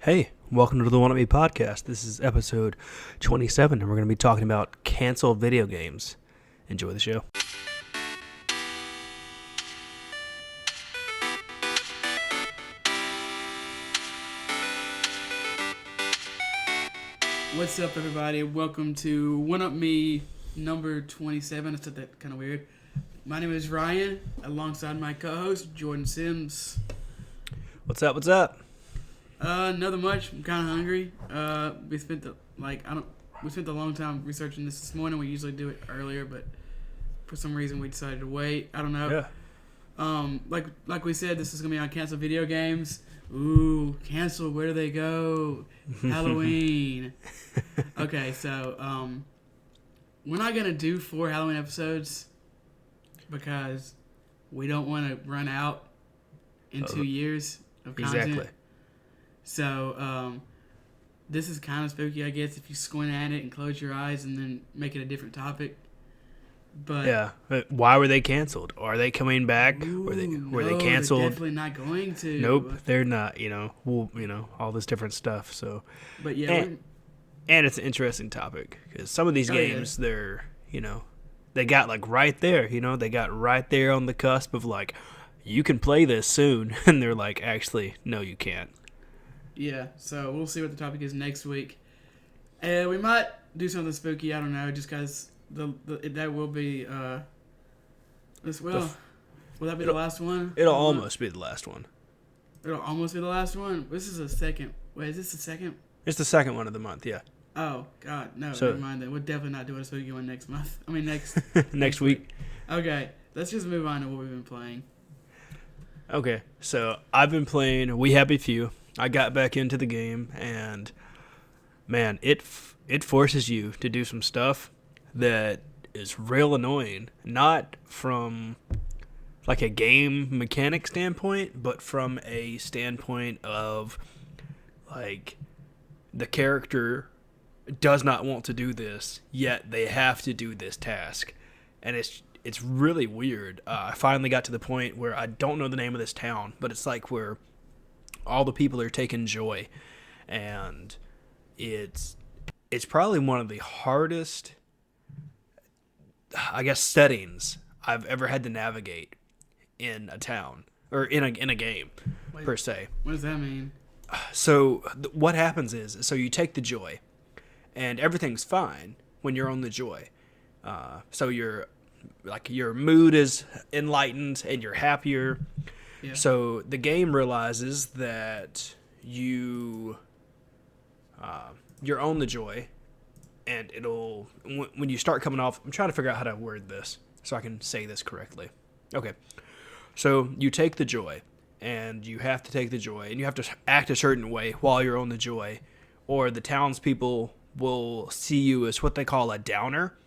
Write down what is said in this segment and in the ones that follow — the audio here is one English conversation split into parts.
Hey, welcome to the Wannabe Podcast. This is episode 27, and we're going to be talking about canceled video games. Enjoy the show. What's up, everybody? Welcome to One Up Me number 27. I said that kind of weird. My name is Ryan, alongside my co-host Jordan Sims. What's up? What's up? Nothing much. I'm kind of hungry. We spent a long time researching this morning. We usually do it earlier, but for some reason we decided to wait. I don't know. Yeah. Like we said, this is gonna be on canceled video games. Ooh, canceled. Where do they go? Halloween. Okay, so we're not gonna do 4 Halloween episodes because we don't want to run out in 2 years of content. Exactly. So this is kind of spooky, I guess, if you squint at it and close your eyes and then make it a different topic. But yeah. Why were they canceled? Are they coming back? Were they canceled? They're definitely not going to. Nope, they're not. All this different stuff. So, but yeah, and it's an interesting topic because some of these games, they're they got like right there. They got right there on the cusp of like, you can play this soon, and they're like, actually, no, you can't. Yeah, so we'll see what the topic is next week. And we might do something spooky, I don't know, just because that will be, will that be the last one? It'll almost be the last one. It'll almost be the last one? This is the second. Wait, is this the second? It's the second one of the month, yeah. Oh, God, no, never mind then. We're definitely not doing a spooky one next month. I mean, next week. Okay, let's just move on to what we've been playing. Okay, so I've been playing We Happy Few. I got back into the game, and man, it forces you to do some stuff that is real annoying. Not from like a game mechanic standpoint, but from a standpoint of like the character does not want to do this, yet they have to do this task, and it's really weird. I finally got to the point where I don't know the name of this town, but it's like where all the people are taking joy, and it's probably one of the hardest, I guess, settings I've ever had to navigate in a town or in a game. Wait, per se. What does that mean? So what happens is, so you take the joy, and everything's fine when you're on the joy. So your mood is enlightened and you're happier. Yeah. So the game realizes that you're on the joy, and it'll, when you start coming off, I'm trying to figure out how to word this so I can say this correctly. Okay. So you take the joy, and you have to take the joy, and you have to act a certain way while you're on the joy, or the townspeople will see you as what they call a downer,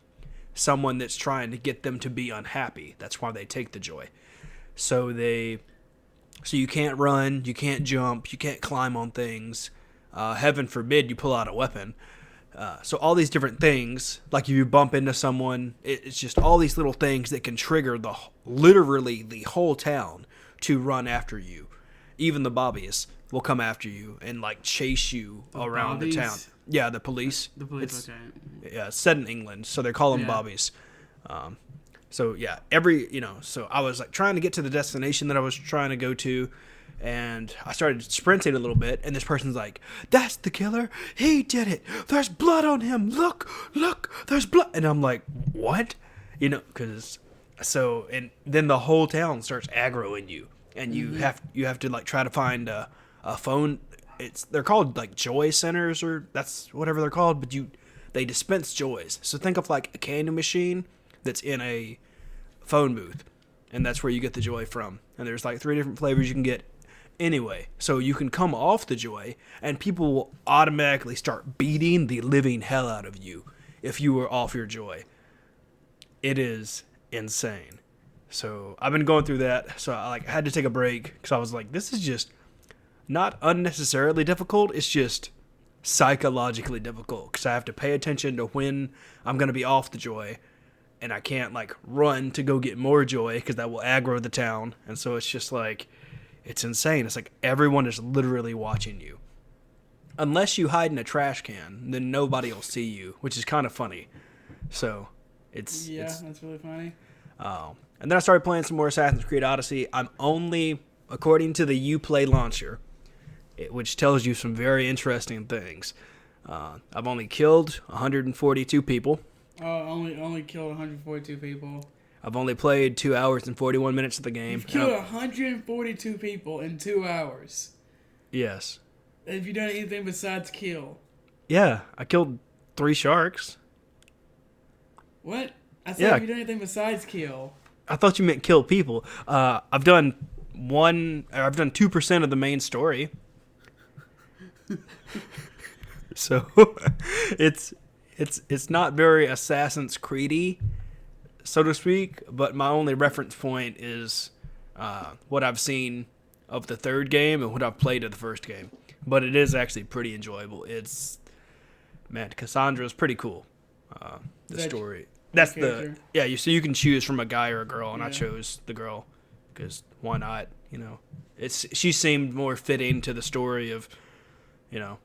someone that's trying to get them to be unhappy. That's why they take the joy. So you can't run, you can't jump, you can't climb on things. Heaven forbid you pull out a weapon. So all these different things, like if you bump into someone, it's just all these little things that can trigger literally the whole town to run after you. Even the bobbies will come after you and like chase you around the town. Yeah, the police. The police, okay. Yeah, it's set in England, so they call them bobbies. So yeah, so I was like trying to get to the destination that I was trying to go to, and I started sprinting a little bit, and this person's like, "That's the killer. He did it. There's blood on him. Look, there's blood." And I'm like, "What?" And then the whole town starts aggroing you, and you have to like try to find a phone. They're called like joy centers, or that's whatever they're called, but they dispense joys. So think of like a candy machine that's in a phone booth, and that's where you get the joy from. And there's like 3 different flavors you can get. Anyway, so you can come off the joy, and people will automatically start beating the living hell out of you if you were off your joy. It is insane. So I've been going through that. So I had to take a break because I was like, this is just not unnecessarily difficult. It's just psychologically difficult because I have to pay attention to when I'm going to be off the joy, and I can't like run to go get more joy because that will aggro the town. And so it's just like, it's insane. It's like everyone is literally watching you. unless you hide in a trash can, then nobody will see you, which is kind of funny. So it's that's really funny. And then I started playing some more Assassin's Creed Odyssey. I'm only, according to the Uplay launcher, which tells you some very interesting things. I've only killed 142 people. Only killed 142 people. I've only played 2 hours and 41 minutes of the game. You've killed 142 people in 2 hours. Yes. Have you done anything besides kill? Yeah, I killed 3 sharks. What? I said, have you done anything besides kill? I thought you meant kill people. I've done 2% of the main story. So it's not very Assassin's Creed-y, so to speak, but my only reference point is what I've seen of the third game and what I've played of the first game. But it is actually pretty enjoyable. Cassandra's pretty cool. The story. That's so you can choose from a guy or a girl, and I chose the girl because why not? She seemed more fitting to the story of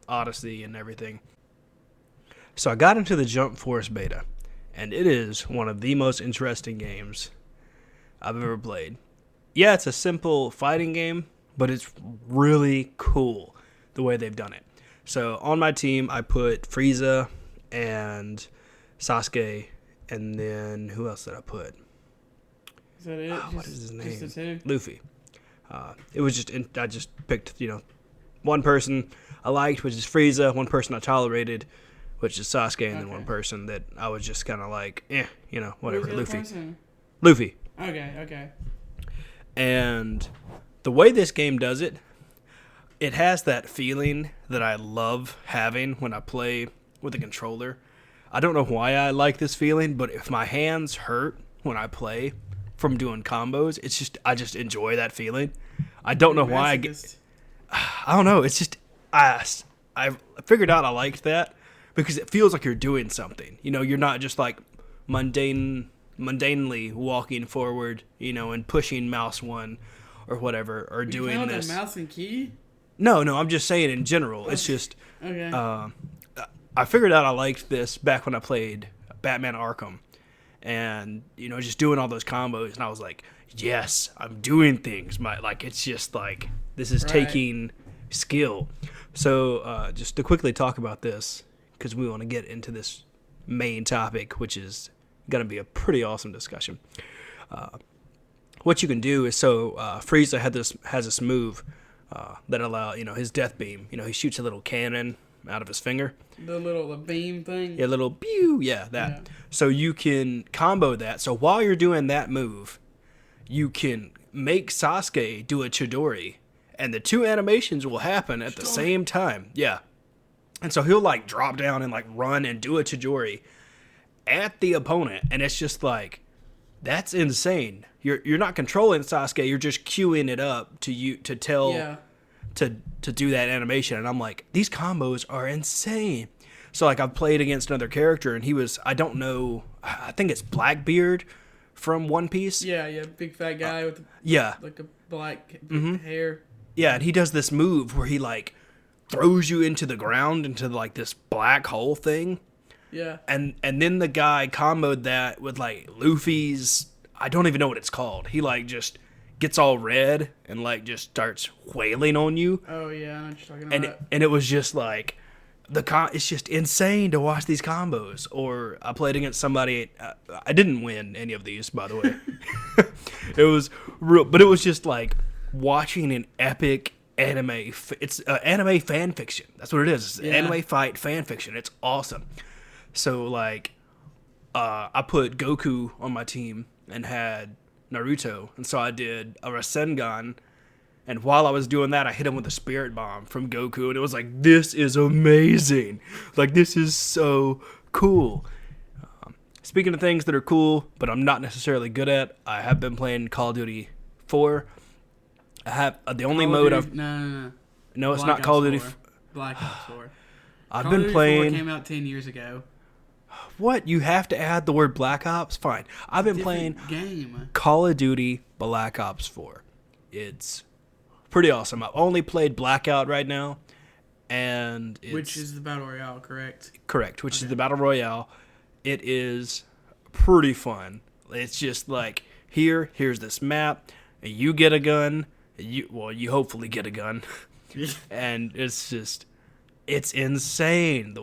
Odyssey and everything. So I got into the Jump Force beta, and it is one of the most interesting games I've ever played. Yeah, it's a simple fighting game, but it's really cool the way they've done it. So on my team, I put Frieza and Sasuke, and then who else did I put? Is that it? What is his name? Just the two? Luffy. It was I just picked one person I liked, which is Frieza, one person I tolerated, which is Sasuke, and then one person that I was just kind of like, whatever. Luffy. Okay. And the way this game does it, it has that feeling that I love having when I play with a controller. I don't know why I like this feeling, but if my hands hurt when I play from doing combos, I just enjoy that feeling. I don't know why I don't know. It's just I figured out I liked that because it feels like you're doing something. You're not just like mundanely walking forward, and pushing mouse 1 or whatever, or doing this. Mouse and key? No, I'm just saying in general. It's just okay. I figured out I liked this back when I played Batman Arkham, and just doing all those combos, and I was like, yes, I'm doing things. It's just like this is taking skill. So just to quickly talk about this, because we want to get into this main topic, which is going to be a pretty awesome discussion. What you can do is Frieza has this move that allow his death beam. He shoots a little cannon out of his finger. The beam thing? Yeah, little pew, that. Yeah. So you can combo that. So while you're doing that move, you can make Sasuke do a Chidori, and the two animations will happen at the same time. Yeah. And so he'll drop down and run and do a Chidori at the opponent, and it's just that's insane. You're not controlling Sasuke, you're just queuing it up to tell to do that animation, and I'm like, these combos are insane. So I've played against another character, and he was, I don't know, I think it's Blackbeard from One Piece. Yeah, big fat guy with a black hair. Yeah, and he does this move where he throws you into the ground into this black hole thing. Yeah. And then the guy comboed that with Luffy's, I don't even know what it's called. He just gets all red and just starts wailing on you. Oh yeah, I know what you're talking about. And it was just it's just insane to watch these combos. Or I played against somebody, I didn't win any of these, by the way. It was real, but it was just watching an epic anime. It's anime fan fiction. That's what it is. It's anime fight fan fiction. It's awesome. So I put Goku on my team and had Naruto, and so I did a Rasengan, and while I was doing that, I hit him with a Spirit Bomb from Goku, and it was this is amazing. This is so cool. Speaking of things that are cool, but I'm not necessarily good at, I have been playing Call of Duty 4. I have the only mode I've... No, it's not Call of Duty... Black Ops 4. I've been playing... Call of Duty 4 came out 10 years ago. What? You have to add the word Black Ops? Fine. I've been playing game. Call of Duty Black Ops 4. It's pretty awesome. I've only played Blackout right now, and it's, which is the battle royale, correct? Correct, which is the battle royale. It is pretty fun. It's just like here's this map, and you get a gun. You hopefully get a gun, and it's insane.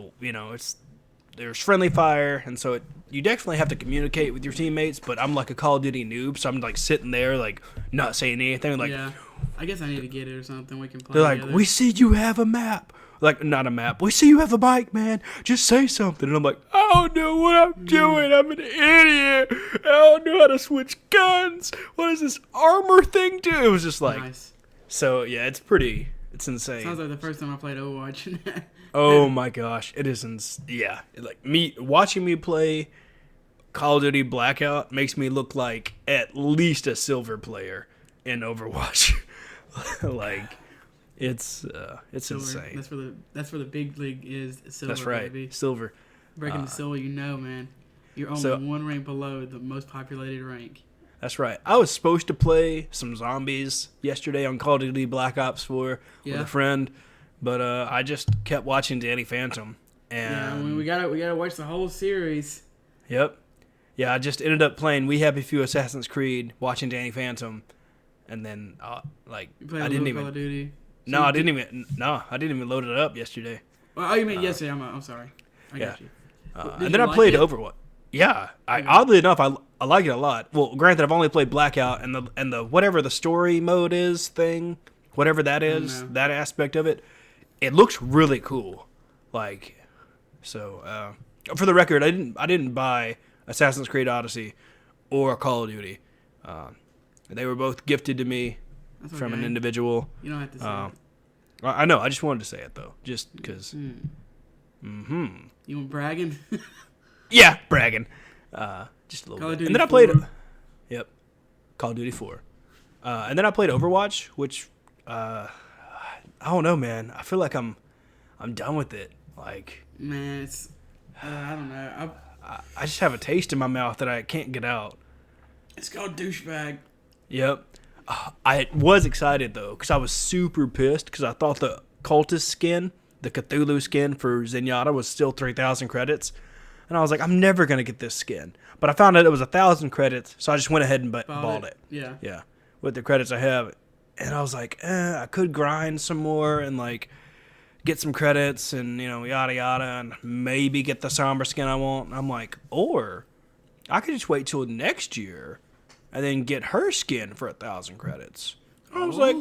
There's friendly fire, and so you definitely have to communicate with your teammates. But I'm like a Call of Duty noob, so I'm like sitting there like not saying anything. Like, yeah, I guess I need to get it or something. We can play. They're like, together. we see you have a map. Like, not a map. We see you have a bike, man. Just say something. And I'm like, I don't know what I'm doing. I'm an idiot. I don't know how to switch guns. What does this armor thing do? It was just like, Nice. So yeah, it's insane. Sounds like the first time I played Overwatch. Oh my gosh, it is yeah. Like watching me play Call of Duty Blackout makes me look like at least a silver player in Overwatch. Like, it's insane. That's where the big league is. Silver. That's right, baby. silver. Breaking the silver, man. You're only one rank below the most populated rank. That's right. I was supposed to play some zombies yesterday on Call of Duty Black Ops 4 with a friend, but I just kept watching Danny Phantom. And we gotta watch the whole series. Yep. Yeah, I just ended up playing We Happy Few Assassin's Creed, watching Danny Phantom, and then You I didn't even. Call of Duty. No, I didn't even load it up yesterday. Well, you mean yesterday? I'm sorry. I got you. And then I played Overwatch. Yeah, oddly enough, I like it a lot. Well, granted, I've only played Blackout and the whatever the story mode is thing, whatever that is, that aspect of it, it looks really cool. Like, so for the record, I didn't buy Assassin's Creed Odyssey or Call of Duty. They were both gifted to me from an individual. You don't have to say it. I know. I just wanted to say it though, just because. You want bragging? Yeah, bragging. Just a little bit. And then I played. Yep, Call of Duty 4. And then I played Overwatch, which I don't know, man. I feel like I'm done with it. Like, man, it's I don't know. I just have a taste in my mouth that I can't get out. It's called douchebag. Yep. I was excited though, because I was super pissed because I thought the cultist skin, the Cthulhu skin for Zenyatta was still 3,000 credits. And I was like, I'm never going to get this skin. But I found out it was 1,000 credits, so I just went ahead and bought it. Yeah. Yeah. With the credits I have. And I was like, I could grind some more and like get some credits and, yada yada, and maybe get the Sombra skin I want. And I'm like, or I could just wait till next year and then get her skin for 1,000 credits. And I was like,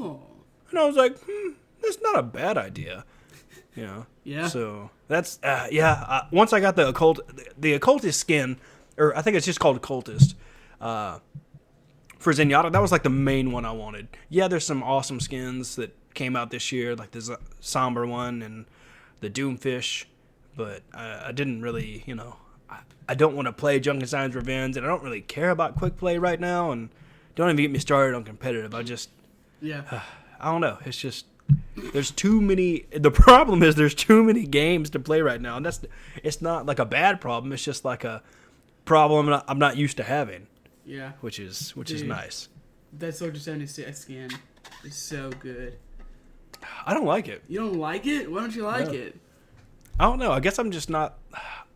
that's not a bad idea. Yeah. So that's once I got the occultist skin, or I think it's just called occultist, for Zenyatta, that was like the main one I wanted. Yeah, there's some awesome skins that came out this year, like the Sombra one and the Doomfish, but I didn't really, I don't want to play Junkenstein's Revenge, and I don't really care about quick play right now, and don't even get me started on competitive. I don't know. It's just. There's too many. The problem is there's too many games to play right now, and it's not like a bad problem. It's just like a problem I'm not used to having. Yeah, which is nice. That Soldier 76 skin is so good. I don't like it. You don't like it? Why don't you like it? I don't know. I guess I'm just not.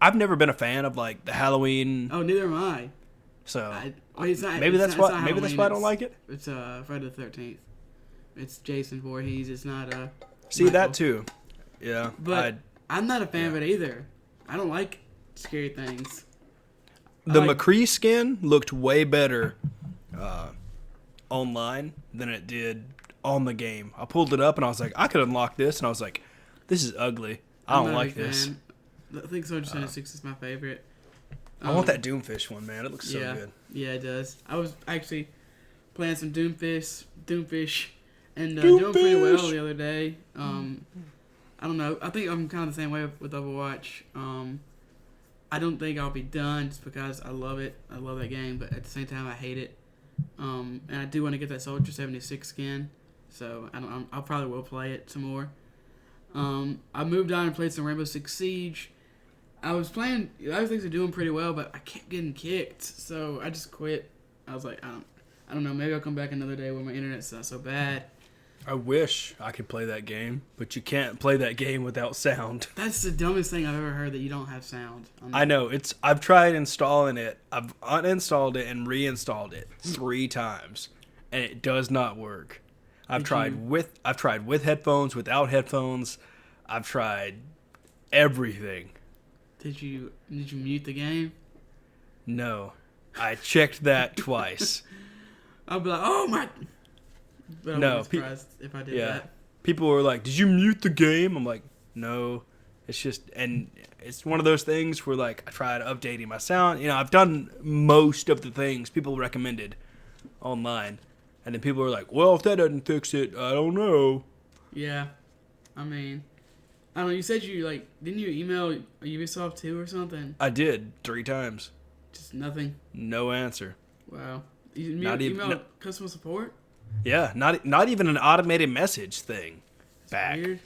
I've never been a fan of like the Halloween. Oh, neither am I. So maybe that's why I don't like it. It's Friday the 13th. It's Jason Voorhees. It's not See Michael. That too. Yeah. But I'm not a fan of it either. I don't like scary things. The McCree skin looked way better online than it did on the game. I pulled it up and I was like, I could unlock this, and I was like, this is ugly. I don't like this. I think Soldier 76 is my favorite. I want that Doomfish one, man. It looks so good. Yeah, it does. I was actually playing some Doomfish. And doing pretty well the other day. I don't know. I think I'm kind of the same way with Overwatch. I don't think I'll be done just because I love it. I love that game, but at the same time, I hate it. And I do want to get that Soldier 76 skin, so I probably will play it some more. I moved on and played some Rainbow Six Siege. I was playing. Other things are doing pretty well, but I kept getting kicked, so I just quit. I was like, I don't know. Maybe I'll come back another day when my internet's not so bad. I wish I could play that game, but you can't play that game without sound. That's the dumbest thing I've ever heard, that you don't have sound. I know. I've tried installing it. I've uninstalled it and reinstalled it 3 times, and it does not work. I've tried with headphones, without headphones. I've tried everything. Did you mute the game? No. I checked that twice. I'll be like, oh my... But I No, wouldn't be surprised if I did that. People were like, "Did you mute the game?" I'm like, "No." It's just, and it's one of those things where like I tried updating my sound. You know, I've done most of the things people recommended online, and then people were like, "Well, if that doesn't fix it, I don't know." Yeah, I mean, I don't know. You said you like, didn't you email Ubisoft too or something? I did 3 times. Just nothing. No answer. Wow. You Not customer support? Yeah, not even an automated message thing back. Weird.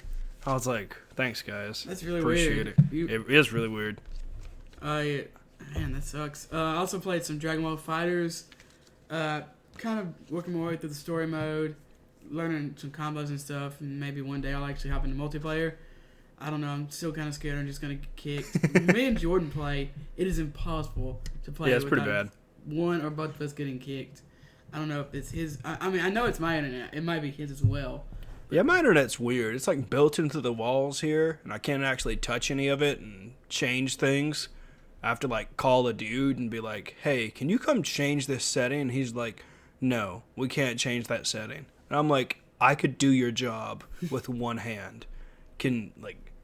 I was like, "Thanks, guys. That's really Appreciate weird. it is really weird." Yeah. Man, that sucks. I also played some Dragon Ball Fighters. Kind of working my way through the story mode, learning some combos and stuff, and maybe one day I'll actually hop into multiplayer. I don't know. I'm still kind of scared I'm just gonna get kicked. Me and Jordan play. It is impossible to play. Yeah, it's pretty bad. One or both of us getting kicked. I don't know if it's his. I mean, I know it's my internet. It might be his as well. Yeah, my internet's weird. It's like built into the walls here, and I can't actually touch any of it and change things. I have to like call a dude and be like, "Hey, can you come change this setting?" And he's like, "No, we can't change that setting." And I'm like, "I could do your job with one hand. Can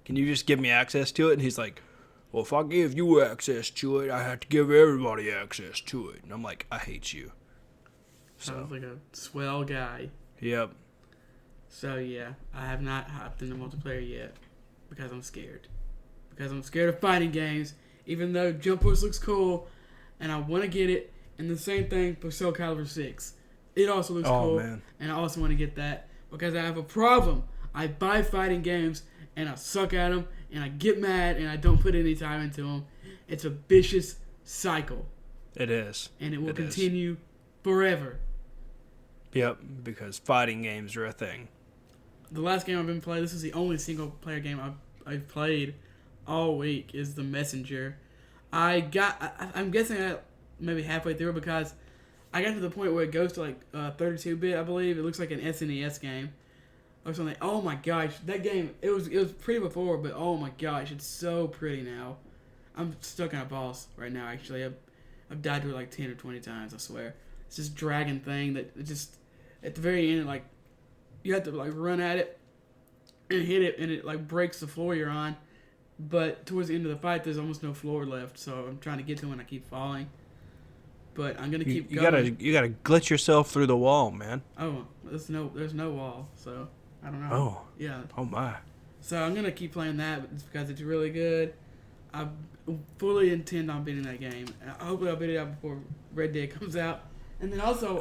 you just give me access to it?" And he's like, "Well, if I give you access to it, I have to give everybody access to it." And I'm like, "I hate you." Sounds like a swell guy. Yep. So yeah, I have not hopped into multiplayer yet because I'm scared. Because I'm scared of fighting games, even though Jump Force looks cool, and I want to get it. And the same thing for Soul Calibur 6. It also looks cool, man. And I also want to get that because I have a problem. I buy fighting games and I suck at them, and I get mad and I don't put any time into them. It's a vicious cycle. It is. And it will continue forever. Yep, because fighting games are a thing. The last game I've been playing, this is the only single player game I've played all week, is The Messenger. I'm guessing I maybe halfway through because I got to the point where it goes to like 32-bit, I believe. It looks like an SNES game or something. Oh my gosh, that game, it was pretty before, but oh my gosh, it's so pretty now. I'm stuck on a boss right now, actually. I've died to it like 10 or 20 times, I swear. It's this dragon thing that it just, at the very end, like, you have to like run at it and hit it, and it like breaks the floor you're on. But towards the end of the fight, there's almost no floor left, so I'm trying to get to it and I keep falling. But I'm gonna keep going. You gotta glitch yourself through the wall, man. Oh, there's no wall, so I don't know. Oh. Yeah. Oh my. So I'm gonna keep playing that because it's really good. I fully intend on beating that game. Hopefully I'll beat it out before Red Dead comes out. And then also,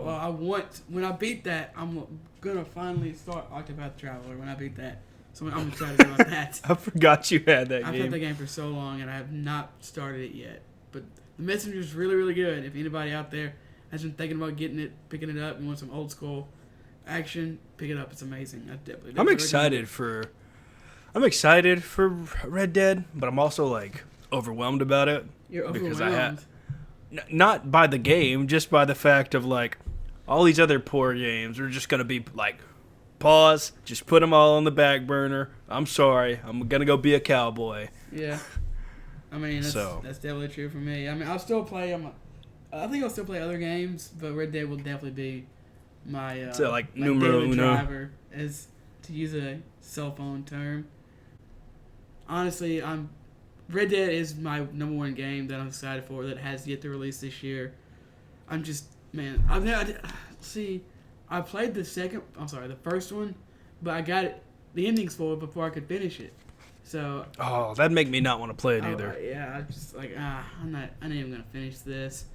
when I beat that, I'm gonna finally start Octopath Traveler when I beat that. So I'm excited about that. I forgot you had that I've game. had that game for so long, and I have not started it yet. But The Messenger is really, really good. If anybody out there has been thinking about getting it, picking it up, and want some old school action, pick it up. It's amazing. I'm excited for Red Dead, but I'm also like overwhelmed about it. You're overwhelmed. Because not by the game, just by the fact of like all these other poor games are just gonna be like, pause, just put them all on the back burner. I'm sorry, I'm gonna go be a cowboy. Yeah, I mean that's definitely true for me. I mean I'll still play. I think I'll still play other games, but Red Dead will definitely be my my numero uno driver, as to use a cell phone term. Honestly, Red Dead is my number one game that I'm excited for that has yet to release this year. I'm just, man, I played the first one, but I got the endings for it before I could finish it. So. Oh, that'd make me not want to play it either. Yeah, I just like, I'm not even gonna finish this.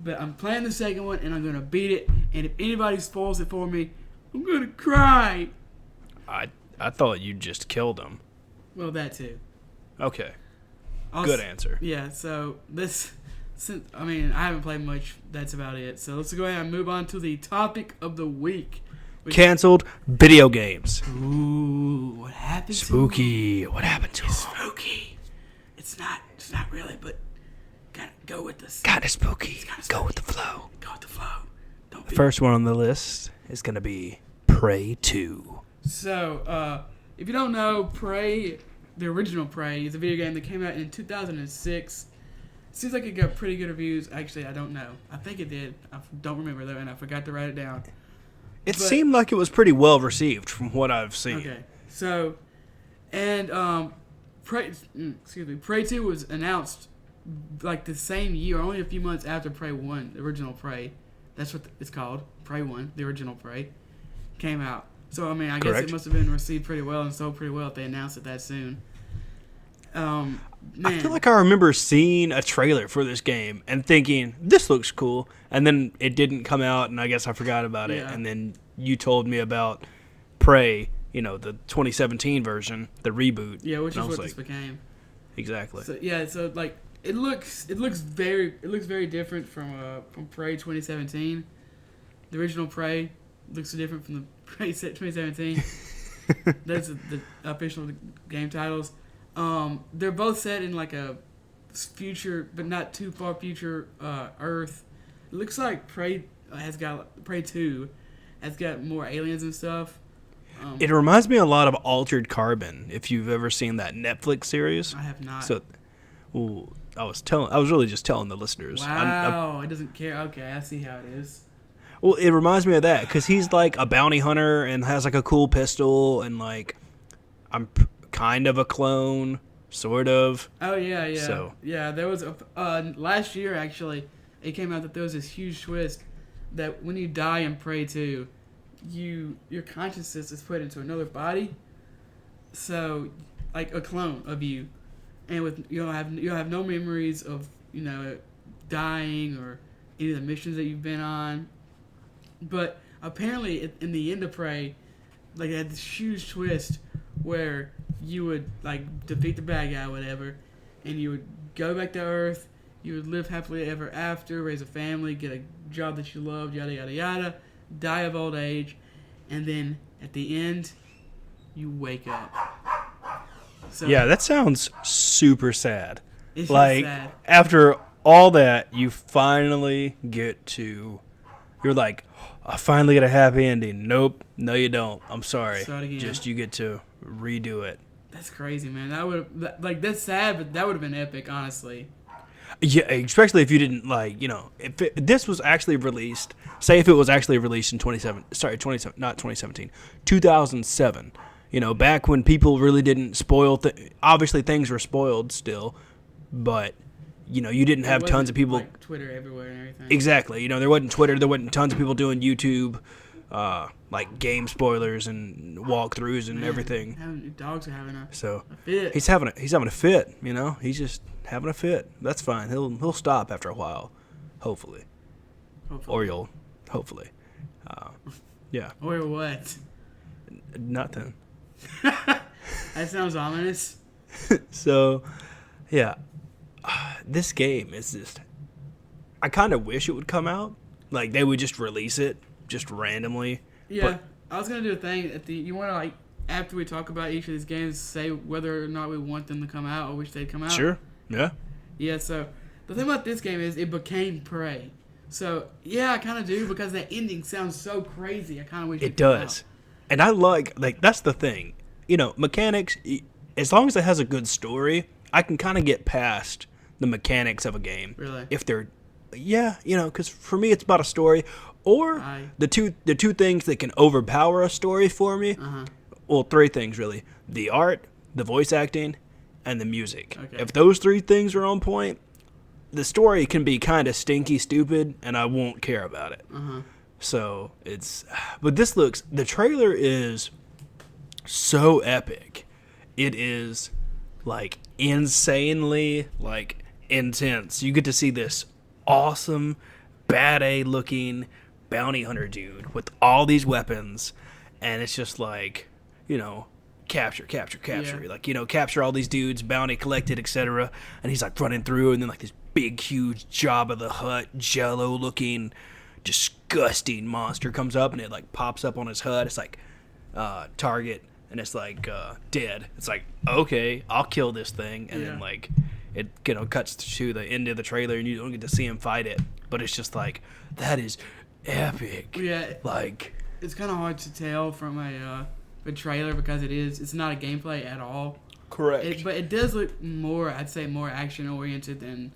But I'm playing the second one and I'm gonna beat it. And if anybody spoils it for me, I'm gonna cry. I thought you just killed him. Well, that too. Okay. Good answer. Yeah, so I haven't played much. That's about it. So let's go ahead and move on to the topic of the week. canceled video games. Ooh, what happened? Spooky. What happened to It's them? spooky. It's not really, but gotta go with this. Kinda spooky. Kinda Go with spooky. the flow. Go with the flow. Don't The be. first one on the list is gonna be Prey 2. So, if you don't know, Prey, the original Prey, is a video game that came out in 2006. Seems like it got pretty good reviews. Actually, I don't know. I think it did. I don't remember though, and I forgot to write it down. It But- seemed like it was pretty well received from what I've seen. Okay, so, and Prey 2 was announced like the same year, only a few months after Prey 1, the original Prey. That's what it's called, Prey 1, the original Prey, came out. So I mean, I guess Correct. it must have been received pretty well and sold pretty well if they announced it that soon. Man, I feel like I remember seeing a trailer for this game and thinking, this looks cool. And then it didn't come out, and I guess I forgot about it. Yeah. And then you told me about Prey, the 2017 version, the reboot. yeah, which And is I was what this like, became. exactly. So yeah, so like it looks very different from Prey 2017. The original Prey looks so different from the Prey 2017. That's the official game titles. They're both set in like a future, but not too far future Earth. It looks like Prey 2 has got more aliens and stuff. It reminds me a lot of Altered Carbon, if you've ever seen that Netflix series. I have not. So, well, I was really just telling the listeners. Wow, it doesn't care. Okay, I see how it is. Well, it reminds me of that because he's like a bounty hunter and has like a cool pistol, and like I'm kind of a clone, sort of. Oh yeah. So- Yeah, there was last year actually. It came out that there was this huge twist that when you die in Prey 2, your consciousness is put into another body, so like a clone of you, and you'll have no memories of dying or any of the missions that you've been on. But apparently, in the end of Prey, like they had this huge twist where you would like defeat the bad guy, or whatever, and you would go back to Earth. You would live happily ever after, raise a family, get a job that you loved, yada yada yada, die of old age, and then at the end, you wake up. So Yeah, that sounds super sad. it's Like just sad. after all that, you finally get to. You're like, I finally get a happy ending. Nope, no, you don't. I'm sorry. Start again. Just you get to redo it. That's crazy, man. That's sad, but that would have been epic, honestly. Yeah, especially if you didn't if this was actually released. Say if it was actually released in 2007. Back when people really didn't spoil. Obviously, things were spoiled still, but you didn't have It tons of wasn't, people. like Twitter everywhere and everything. Exactly. There wasn't Twitter. There wasn't tons of people doing YouTube, like game spoilers and walkthroughs and Man, everything. Dogs are having a So fit. he's having a fit. He's just having a fit. That's fine. He'll stop after a while, hopefully, Hopefully. or you'll hopefully. Yeah, Or what? nothing. That sounds ominous. So, yeah, this game is just. I kind of wish it would come out. Like they would just release it just randomly. Yeah, I was gonna do a thing at the. You want to after we talk about each of these games, say whether or not we want them to come out or wish they'd come out. Sure. Yeah. Yeah. So the thing about this game is it became Prey. So yeah, I kind of do because that ending sounds so crazy. I kind of wish It come does. out. And I like that's the thing. Mechanics, as long as it has a good story, I can kind of get past the mechanics of a game. Really? If they're because for me it's about a story or Aye. the two things that can overpower a story for me. Uh-huh. Well, three things really. The art, the voice acting, and the music. Okay. If those three things are on point, the story can be kind of stinky stupid and I won't care about it. Uh-huh. So but the trailer is so epic. It is like insanely intense. You get to see this awesome, bad A looking bounty hunter dude with all these weapons, and it's just capture, Yeah. Capture all these dudes, bounty collected, etc. And he's running through, and then this big, huge Jabba the Hutt, Jello looking disgusting monster comes up and it like pops up on his HUD. It's like target, and it's like dead. It's like, okay, I'll kill this thing, and then like it cuts to the end of the trailer and you don't get to see him fight it, but it's just like, that is epic. Yeah, like it's kind of hard to tell from a trailer because it's not a gameplay at all. Correct. But it does look more, I'd say, more action oriented than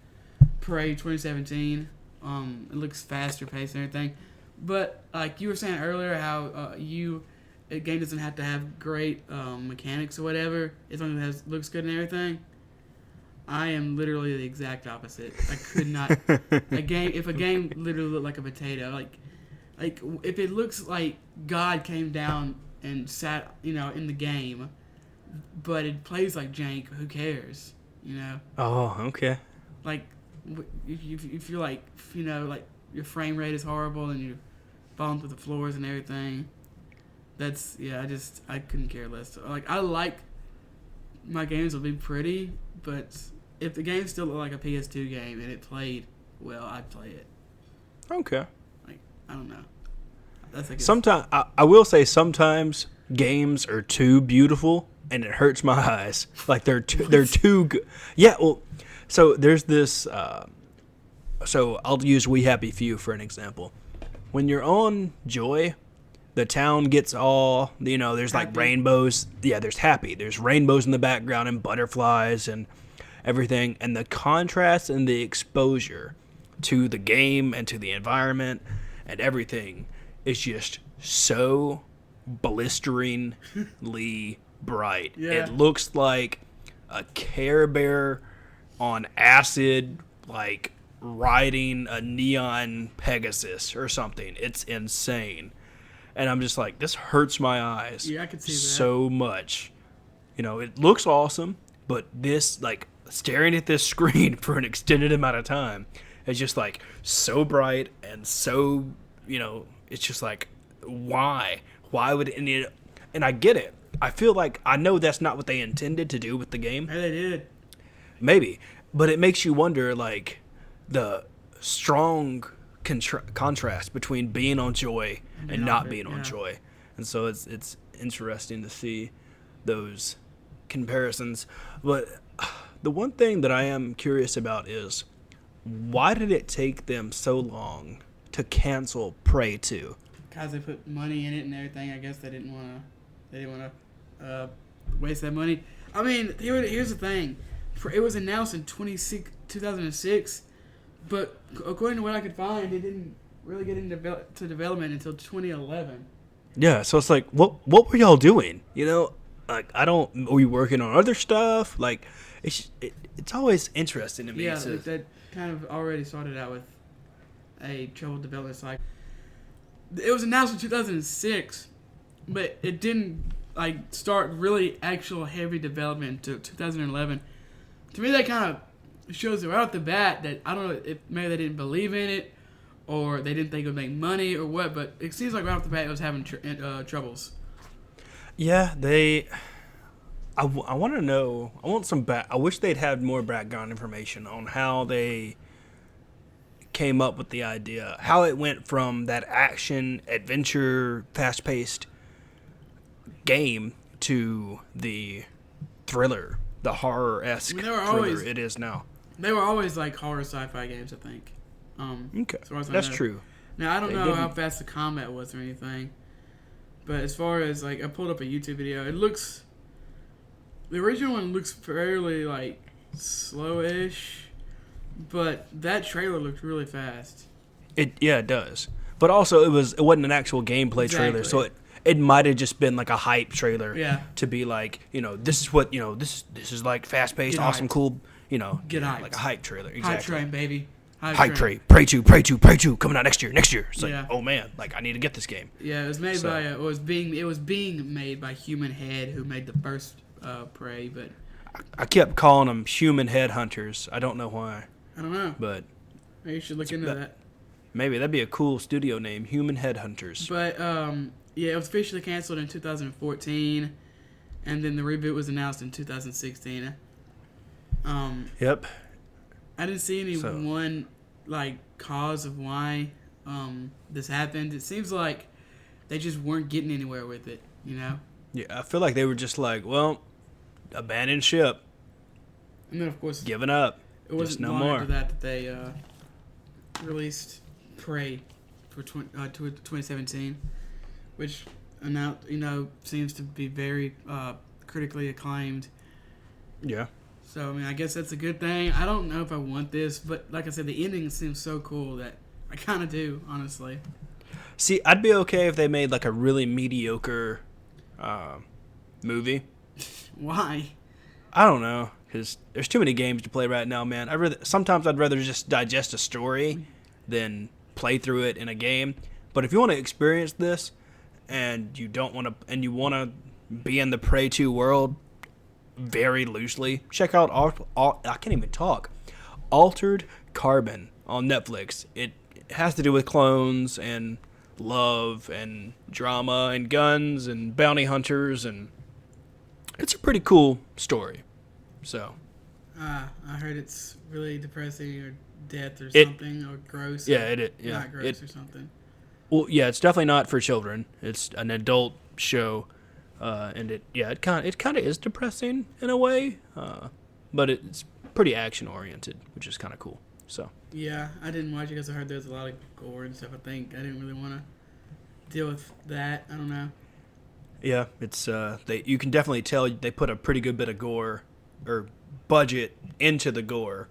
Prey 2017. It looks faster paced and everything. But like you were saying earlier, how a game doesn't have to have great mechanics or whatever, as long as it looks good and everything. I am literally the exact opposite. I could not. If a game literally looked like a potato, like if it looks like God came down and sat, in the game, but it plays like jank, who cares? Oh, okay. Like if you're like, like your frame rate is horrible and you're falling through the floors and everything. I couldn't care less. Like, I like my games will be pretty, but if the game still looked like a PS2 game and it played well, I'd play it. Okay. Like, I don't know. That's like sometimes I will say sometimes games are too beautiful and it hurts my eyes. Like they're too good. Yeah. Well, so there's this. So I'll use We Happy Few for an example. When you're on Joy, the town gets all, there's like rainbows. Yeah, there's happy. There's rainbows in the background and butterflies and everything. And the contrast and the exposure to the game and to the environment and everything is just so blisteringly bright. Yeah. It looks like a Care Bear on acid, like riding a neon Pegasus or something. It's insane. And I'm just like, this hurts my eyes. Yeah, I can see that. So much. It looks awesome, but this, like, staring at this screen for an extended amount of time is just, like, so bright and so, it's just like, why? Why would it? And I get it. I feel like I know that's not what they intended to do with the game. Hey, they did. Maybe. But it makes you wonder, like, the strong contrast between being on Joy and not being on Joy. And so it's interesting to see those comparisons. But the one thing that I am curious about is, why did it take them so long to cancel Prey 2? Because they put money in it and everything. I guess they didn't want to waste that money. I mean, here's the thing. It was announced in 2006, but according to what I could find, it didn't really get into development until 2011. Yeah, so it's like, what were y'all doing? Like, were you working on other stuff? Like, it's always interesting to me. Yeah, like that kind of already started out with a troubled development cycle. It was announced in 2006, but it didn't start really actual heavy development until 2011. To me, that kind of shows right off the bat that, I don't know if maybe they didn't believe in it or they didn't think it would make money or what, but it seems like right off the bat it was having troubles. Yeah, I want to know. I wish they'd had more background information on how they came up with the idea, how it went from that action adventure fast-paced game to the thriller, the horror-esque thriller it is now. They were always like horror sci-fi games, I think. Okay, that's true. Now, I don't know how fast the combat was or anything, but as far as, I pulled up a YouTube video, the original one looks fairly, slowish, but that trailer looked really fast. It does. But also, it wasn't an actual gameplay trailer, so it might have just been like a hype trailer. Yeah. To be like, this is what, this is like fast-paced, awesome, cool, get hyped. Like a hype trailer. Exactly. Hype train, baby. Hype train. Prey 2, coming out next year. It's like, oh man, I need to get this game. Yeah, it was made by, it was being made by Human Head, who made the first Prey, but I kept calling them Human Head Hunters. I don't know why. I don't know. But maybe you should look into that. Maybe that'd be a cool studio name, Human Head Hunters. But it was officially canceled in 2014, and then the reboot was announced in 2016. Yep. I didn't see any one cause of why this happened. It seems like they just weren't getting anywhere with it, you know? Yeah, I feel like they were just like, well, abandoned ship. And then, of course, giving up. it wasn't no long more. after that they released Prey for 2017, which seems to be very critically acclaimed. Yeah. So, I mean, I guess that's a good thing. I don't know if I want this, but like I said, the ending seems so cool that I kind of do, honestly. See, I'd be okay if they made like a really mediocre movie. Why? I don't know, because there's too many games to play right now, man. Sometimes I'd rather just digest a story than play through it in a game. But if you want to experience this, and you want to be in the Prey 2 world very loosely, check out I can't even talk. Altered Carbon on Netflix. It has to do with clones and love and drama and guns and bounty hunters, and it's a pretty cool story. So I heard it's really depressing or death or something or gross. Yeah, Not gross or something. Well, yeah, it's definitely not for children. It's an adult show, and it kind of is depressing in a way, but it's pretty action oriented, which is kind of cool. So yeah, I didn't watch it because I heard there's a lot of gore and stuff. I think I didn't really want to deal with that. I don't know. yeah, it's you can definitely tell they put a pretty good bit of gore or budget into the gore,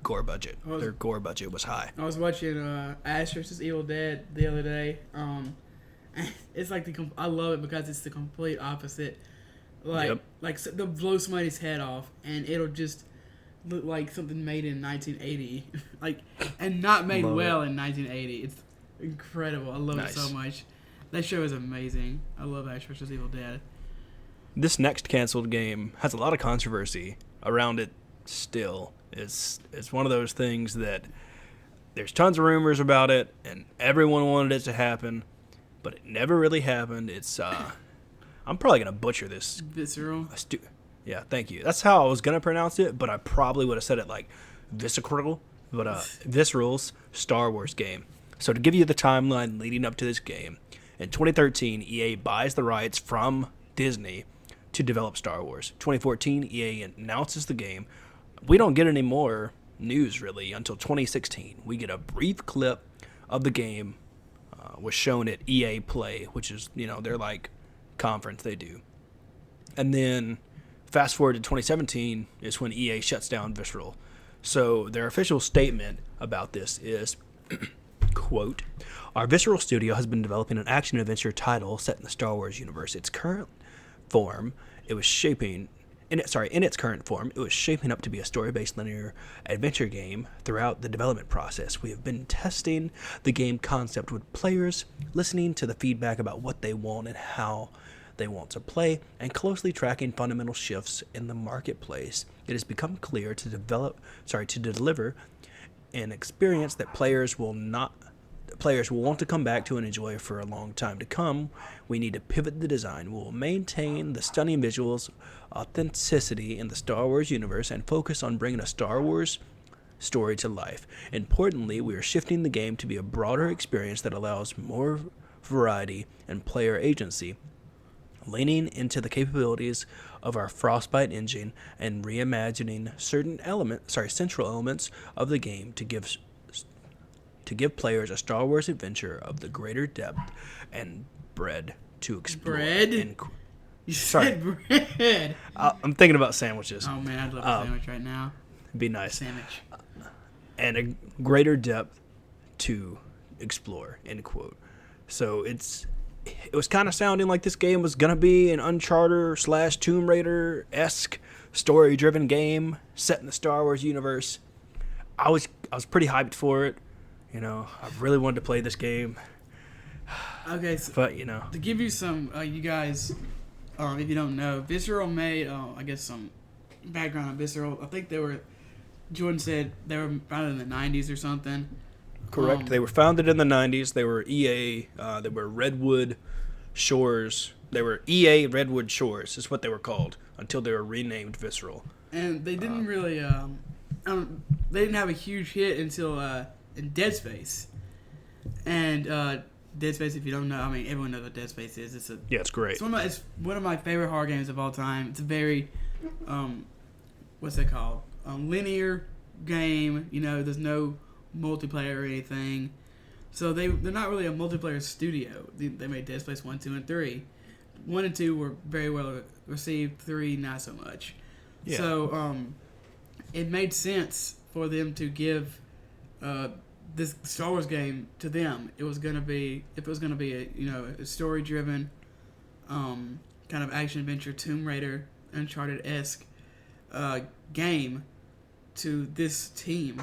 gore budget. Their gore budget was high. I was watching Ash vs. Evil Dead the other day. It's like I love it because it's the complete opposite. Like they'll blow somebody's head off and it'll just look like something made in 1980, and not made in 1980. It's incredible. I love it so much. That show is amazing. I love Ash vs. Evil Dead. This next canceled game has a lot of controversy around it still. It's one of those things that there's tons of rumors about it, and everyone wanted it to happen, but it never really happened. It's I'm probably gonna butcher this. Visceral. Yeah, thank you. That's how I was gonna pronounce it, but I probably would have said it like Visceral, but Visceral's Star Wars game. So to give you the timeline leading up to this game, in 2013, EA buys the rights from Disney to develop Star Wars. 2014, EA announces the game. We don't get any more news, really, until 2016. We get a brief clip of the game was shown at EA Play, which is, their, conference they do. And then, fast forward to 2017 is when EA shuts down Visceral. So, their official statement about this is, quote, "Our Visceral studio has been developing an action-adventure title set in the Star Wars universe. In its current form, it was shaping up to be a story-based linear adventure game. Throughout the development process, we have been testing the game concept with players, listening to the feedback about what they want and how they want to play, and closely tracking fundamental shifts in the marketplace. It has become clear to deliver an experience that players will want to come back to and enjoy for a long time to come. We need to pivot the design. We will maintain the stunning visuals, authenticity in the Star Wars universe, and focus on bringing a Star Wars story to life. Importantly, we are shifting the game to be a broader experience that allows more variety and player agency, leaning into the capabilities of our Frostbite engine and reimagining central elements of the game to give players a Star Wars adventure of the greater depth and breadth to explore." Bread? You said bread. I'm thinking about sandwiches. Oh, man, I'd love a sandwich right now. It'd be nice. Sandwich. And a greater depth to explore, end quote. So it was kind of sounding like this game was going to be an Uncharted / Tomb Raider-esque story-driven game set in the Star Wars universe. I was pretty hyped for it. I really wanted to play this game. Okay, so but to give you some, you guys, if you don't know, Visceral made, some background on Visceral. I think Jordan said they were founded in the 90s or something. Correct. They were founded in the 90s. They were EA. They were Redwood Shores. They were EA Redwood Shores is what they were called until they were renamed Visceral. And they didn't really, they didn't have a huge hit until and Dead Space. And Dead Space, if you don't know, I mean, everyone knows what Dead Space is. It's great. It's one of my favorite horror games of all time. It's a very, what's that called? Linear game. You know, there's no multiplayer or anything. So they're not really a multiplayer studio. They made Dead Space 1, 2, and 3. 1 and 2 were very well received. 3, not so much. Yeah. So it made sense for them to give this Star Wars game to them. It was gonna be a story driven kind of action adventure Tomb Raider Uncharted-esque game to this team.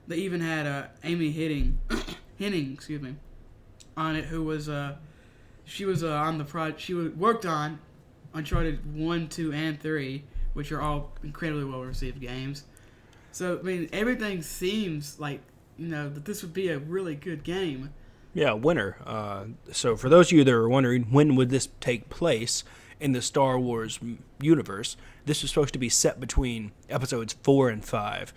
They even had Amy Henning, on it, who was she was on the project. She worked on Uncharted 1, 2, and 3, which are all incredibly well received games. So I mean, everything seems like that this would be a really good game. Yeah, winner. So for those of you that are wondering, when would this take place in the Star Wars universe? This was supposed to be set between episodes 4 and 5.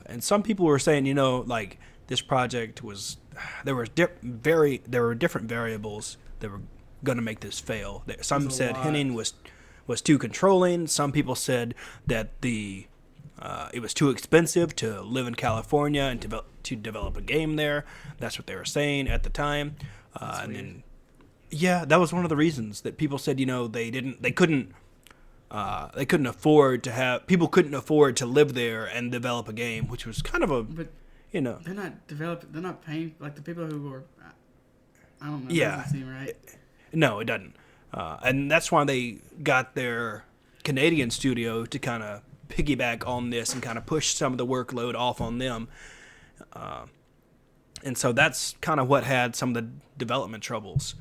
And some people were saying, like this project was, there were different variables that were going to make this fail. Some said Henning was too controlling. Some people said that it was too expensive to live in California and to develop a game there. That's what they were saying at the time. And then, yeah, that was one of the reasons that people said, they couldn't afford to have, people couldn't afford to live there and develop a game, which was kind of they're not paying, like the people who were, I don't know. Yeah. It doesn't seem right. No, it doesn't. And that's why they got their Canadian studio to kind of piggyback on this and kind of push some of the workload off on them. And so that's kind of what had some of the development troubles,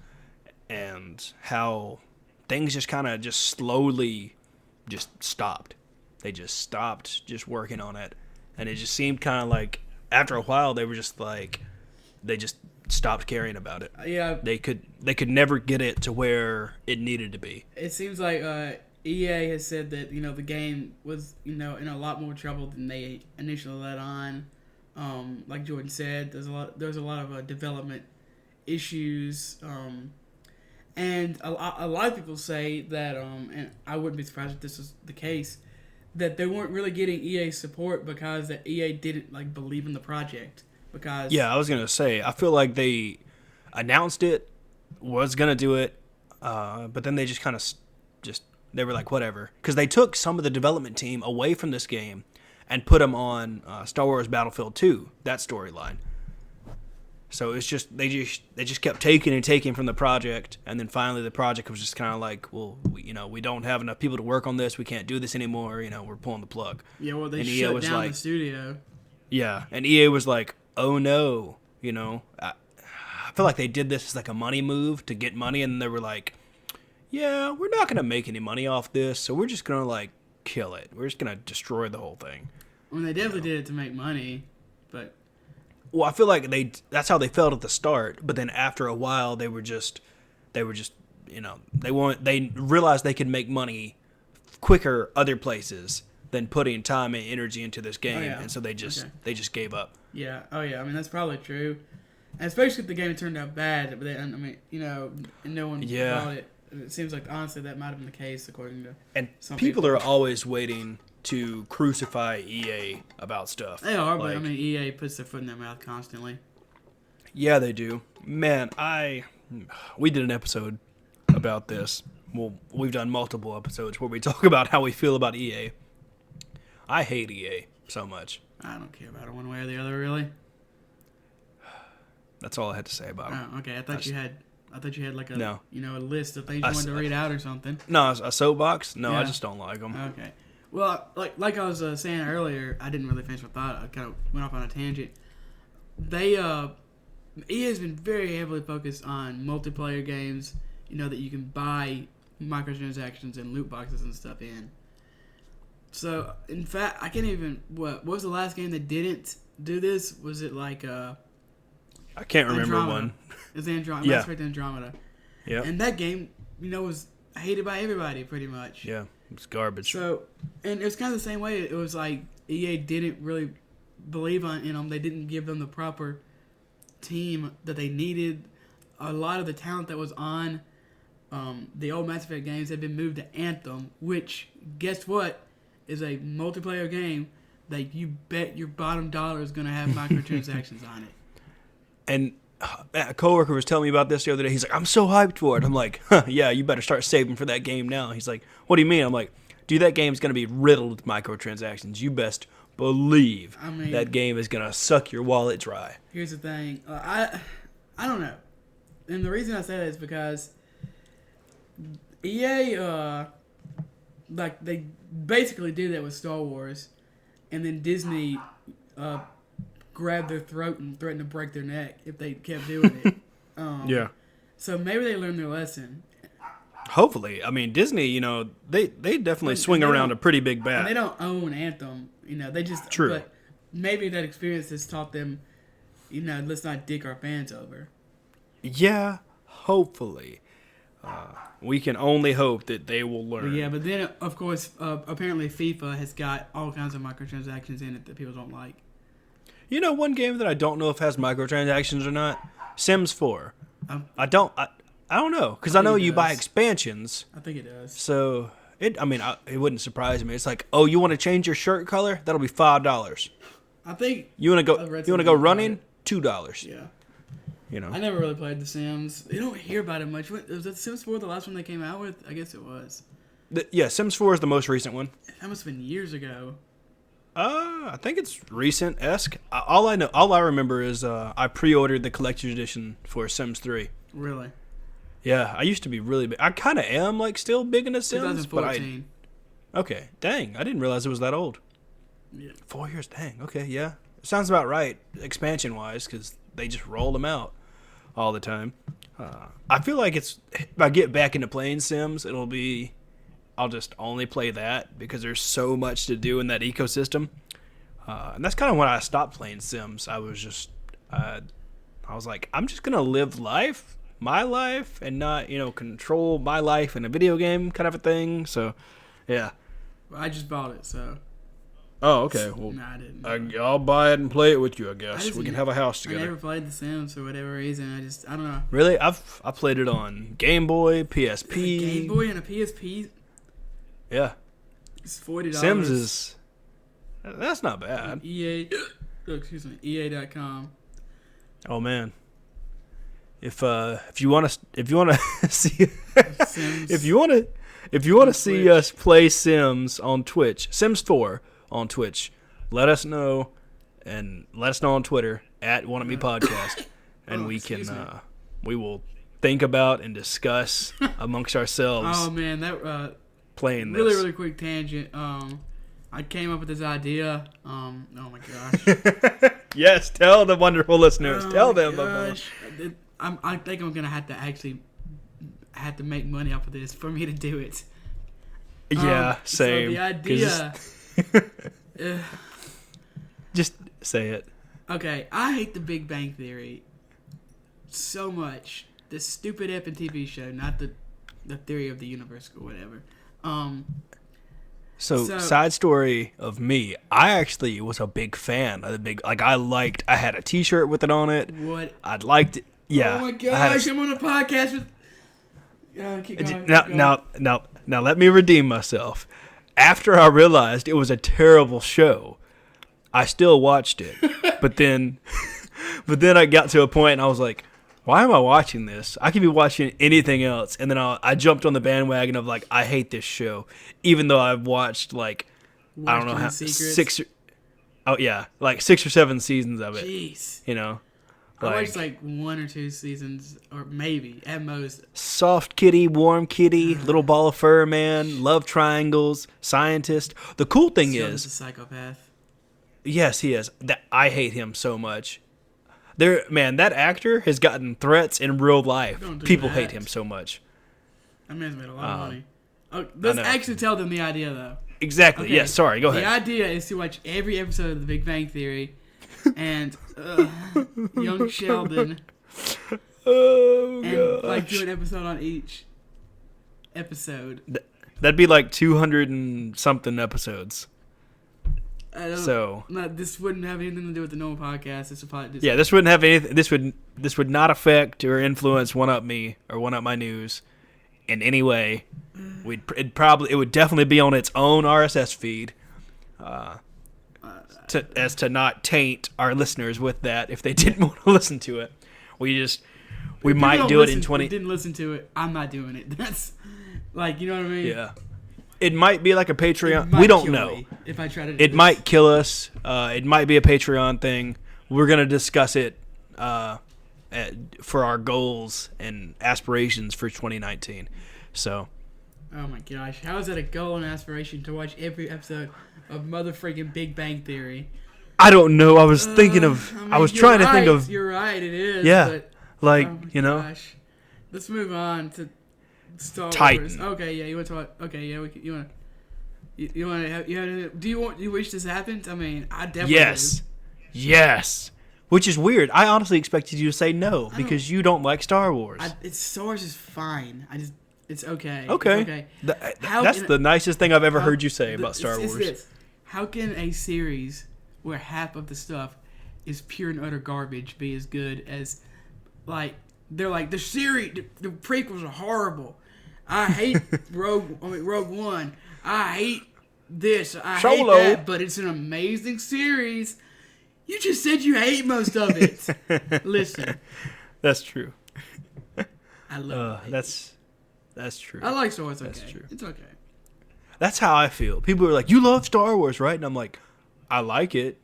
and how things just kind of just slowly just stopped. They just stopped just working on it. And it just seemed kind of like after a while they were just like, they just stopped caring about it. Yeah. They could never get it to where it needed to be. It seems like EA has said that the game was in a lot more trouble than they initially let on. Like Jordan said, there's a lot of development issues, and a lot of people say that, and I wouldn't be surprised if this was the case, that they weren't really getting EA support because that EA didn't believe in the project. Because yeah, I was gonna say, I feel like they announced it, was gonna do it, but then they just kind of they were like, whatever, because they took some of the development team away from this game and put them on Star Wars Battlefield 2, that storyline. So it's just they just kept taking from the project, and then finally the project was just kind of like, well, we don't have enough people to work on this, we can't do this anymore, we're pulling the plug. Yeah, well, they shut down the studio. Yeah, and EA was like, oh no, I feel like they did this as like a money move to get money, and they were like, yeah, we're not gonna make any money off this, so we're just gonna kill it. We're just gonna destroy the whole thing. I mean, they definitely did it to make money, but well, I feel like that's how they felt at the start, but then after a while they realized they could make money quicker other places than putting time and energy into this game, and so they just gave up. Yeah. Oh yeah. I mean, that's probably true, and especially if the game turned out bad. But then, and no one bought it. It seems like honestly that might have been the case according to some people. Are always waiting to crucify EA about stuff. They are, but EA puts their foot in their mouth constantly. Yeah, they do. Man, we did an episode about this. Well, we've done multiple episodes where we talk about how we feel about EA. I hate EA so much. I don't care about it one way or the other, really. That's all I had to say about it. Oh, okay. I thought you had like a a list of things you wanted to read out or something. No, a soapbox. No, yeah. I just don't like them. Okay. Well, like I was saying earlier, I didn't really finish my thought. I kind of went off on a tangent. EA has been very heavily focused on multiplayer games. That you can buy microtransactions and loot boxes and stuff in. So, in fact, I can't even... What was the last game that didn't do this? Was it like... I can't remember Andromeda. one. It was Andromeda. Yeah. Mass Effect Andromeda. Yeah. And that game, was hated by everybody, pretty much. Yeah, it's garbage. So, and it was kind of the same way. It was like EA didn't really believe in them. They didn't give them the proper team that they needed. A lot of the talent that was on the old Mass Effect games had been moved to Anthem, which, guess what, is a multiplayer game that you bet your bottom dollar is going to have microtransactions on it. And a coworker was telling me about this the other day. He's like, I'm so hyped for it. I'm like, huh, yeah, you better start saving for that game now. He's like, what do you mean? I'm like, dude, that game's going to be riddled with microtransactions. You best believe that game is going to suck your wallet dry. Here's the thing. I don't know. And the reason I say that is because EA, like, they basically did that with Star Wars. And then Disney grabbed their throat and threatened to break their neck if they kept doing it. Yeah. So maybe they learned their lesson. Hopefully. I mean, Disney, they definitely swing around a pretty big bat. And they don't own Anthem. They just... True. But maybe that experience has taught them, let's not dick our fans over. Yeah, hopefully. We can only hope that they will learn. Yeah, but then, of course, apparently FIFA has got all kinds of microtransactions in it that people don't like. One game that I don't know if has microtransactions or not? Sims 4. I don't know, because I know you buy expansions. I think it does. So, it wouldn't surprise me. It's like, oh, you want to change your shirt color? That'll be $5. I think... You want to go running? $2. Yeah. I never really played The Sims. You don't hear about it much. Was The Sims 4 the last one they came out with? I guess it was. Yeah, Sims 4 is the most recent one. That must have been years ago. I think it's recent-esque. All I remember is I pre-ordered the collector's edition for Sims 3. Really? Yeah, I used to be really big. I kind of am still big into Sims. 2014. Okay, dang, I didn't realize it was that old. Yeah. 4 years, dang. Okay, yeah, sounds about right expansion-wise, because they just roll them out all the time. I feel like if I get back into playing Sims, I'll just only play that because there's so much to do in that ecosystem. And that's kind of when I stopped playing Sims. I was like, I'm just going to live my life, and not, control my life in a video game kind of a thing. So, yeah. Well, I just bought it, so. Oh, okay. Well, no, I didn't. I'll buy it and play it with you, I guess. We can have a house together. I never played The Sims for whatever reason. I don't know. Really? I played it on Game Boy, PSP. Game Boy and a PSP? Yeah. It's $40. Sims that's not bad. EA.com. Oh man. If you want to see Sims. if you want to see us play Sims on Twitch, Sims 4 on Twitch, let us know, and let us know on Twitter @WantItMePodcast, and we will think about and discuss amongst ourselves. Oh man, that playing this. Really quick tangent. I came up with this idea. Oh my gosh. Yes, tell the wonderful listeners. Tell them. Gosh. I think I'm gonna have to make money off of this for me to do it. Yeah, same. So the idea. Just say it. Okay, I hate The Big Bang Theory so much. This stupid effing TV show, not the theory of the universe or whatever. So side story of me, I actually was a big fan of I had a t-shirt with it on it. What? I liked it. Yeah. Oh my gosh, I'm on a podcast with... keep going, Now let me redeem myself. After I realized it was a terrible show, I still watched it. but then I got to a point and I was like, why am I watching this? I could be watching anything else. And then I jumped on the bandwagon of I hate this show, even though I've watched I don't know how 6 or 7 seasons of it. Jeez. I watched 1 or 2 seasons, or maybe at most. Soft kitty, warm kitty, little ball of fur man, love triangles, scientist. The cool thing is, a psychopath. Yes, he is. I hate him so much. That actor has gotten threats in real life. People hate him so much. That man's made a lot of money. Let's actually tell them the idea, though. Exactly. Okay. Yes. Sorry. Go ahead. The idea is to watch every episode of The Big Bang Theory, and young Sheldon, and do an episode on each episode. That'd be 200 and something episodes. So this wouldn't have anything to do with the normal podcast. This wouldn't have anything. This would not affect or influence One Up Me or One Up My News in any way. It would definitely be on its own RSS feed, to not taint our listeners with that if they didn't want to listen to it. We might do it in 20. Didn't listen to it. I'm not doing it. That's like, you know what I mean? Yeah. It might be like a Patreon. We don't know. If I try to. It might kill us. It might be a Patreon thing. We're gonna discuss it for our goals and aspirations for 2019. So. Oh my gosh! How is that a goal and aspiration to watch every episode of motherfucking Big Bang Theory? I don't know. I was thinking of. I was trying to think of. You're right. It is. Yeah. But, like gosh. Let's move on to Star Titan. Wars. Okay, yeah, you want to talk? Okay, yeah, you want to. You want to have? Do you wish this happened? I mean, I definitely. Yes. Which is weird. I honestly expected you to say no because you don't like Star Wars. Star Wars is fine. It's okay. Okay. It's okay. That's the nicest thing I've ever heard you say about Star Wars. This. How can a series where half of the stuff is pure and utter garbage be as good as, like, they're like, the series, the prequels are horrible. I hate Rogue One. I hate this. I hate that, but it's an amazing series. You just said you hate most of it. Listen. That's true. I love it. That's true. I like Star Wars. That's true. It's okay. That's how I feel. People are like, you love Star Wars, right? And I'm like, I like it.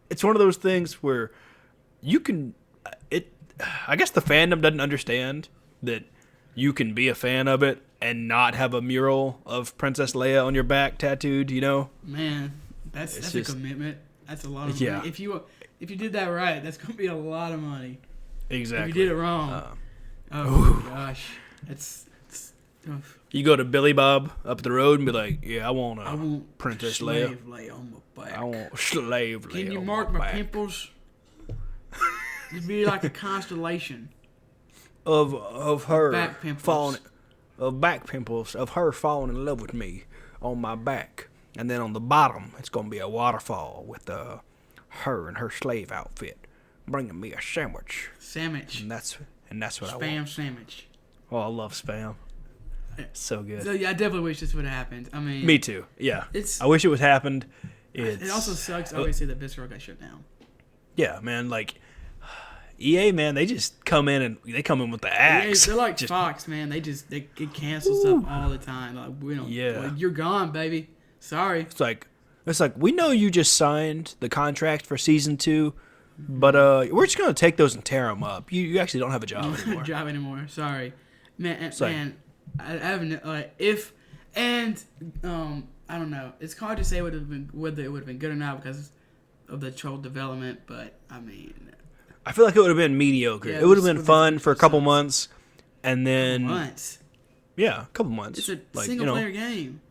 It's one of those things where you can... I guess the fandom doesn't understand that you can be a fan of it and not have a mural of Princess Leia on your back tattooed, you know? Man, that's a commitment. That's a lot of money. If you did that right, that's going to be a lot of money. Exactly. If you did it wrong. Oh, my gosh. It's tough. You go to Billy Bob up the road and be like, yeah, I want Princess Leia. Slave Leia on my back. I want slave Leia. Can you mark my pimples? It'd be like a constellation of her back pimples. of her falling in love with me on my back, and then on the bottom it's gonna be a waterfall with her in her slave outfit bringing me a sandwich. And that's what I want. Spam sandwich. Oh, I love spam. So good. So yeah, I definitely wish this would have happened. I mean, me too. Yeah, I wish it would happened. It also sucks, obviously, that Visceral got shut down. Yeah, man. Like EA, man, they just come in with the axe. They're like Fox, man. They get cancel stuff all the time. Like, we don't. Yeah. Like, you're gone, baby. Sorry. It's like we know you just signed the contract for season 2, but we're just gonna take those and tear them up. You actually don't have a job anymore. Sorry, man. I haven't I don't know. It's hard to say whether it would have been good or not because of the troll development. But I mean, I feel like it would have been mediocre. Yeah, it would have been fun for a couple months, and then yeah, a couple months. It's a single player game.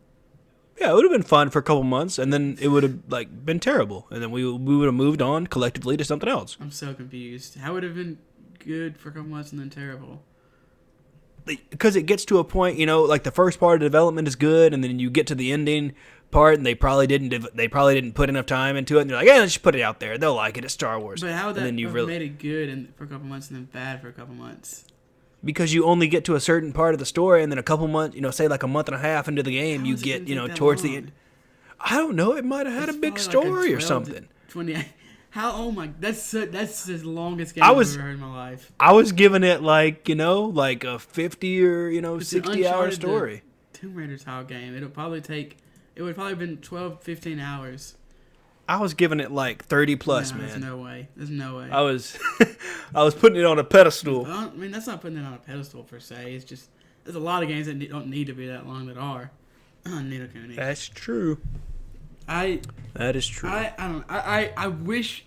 Yeah, it would have been fun for a couple months, and then it would have been terrible, and then we would have moved on collectively to something else. I'm so confused. How would it have been good for a couple months and then terrible? Because it gets to a point, like the first part of development is good, and then you get to the ending part, and they probably didn't put enough time into it, and they're like, let's just put it out there. They'll like it. It's Star Wars. But how would that have made it good for a couple months and then bad for a couple months? Because you only get to a certain part of the story, and then a couple months, say like a month and a half into the game, you get, towards the end. I don't know. It might have had a big story or something. 28. That's the longest game I've ever heard in my life. I was giving it like a 50 or 60-hour story. Tomb Raider style game. It would probably have been 12, 15 hours. I was giving it like 30 plus, man. There's no way. I was putting it on a pedestal. I mean, that's not putting it on a pedestal per se. It's just there's a lot of games that don't need to be that long that are. That's true. That is true. I wish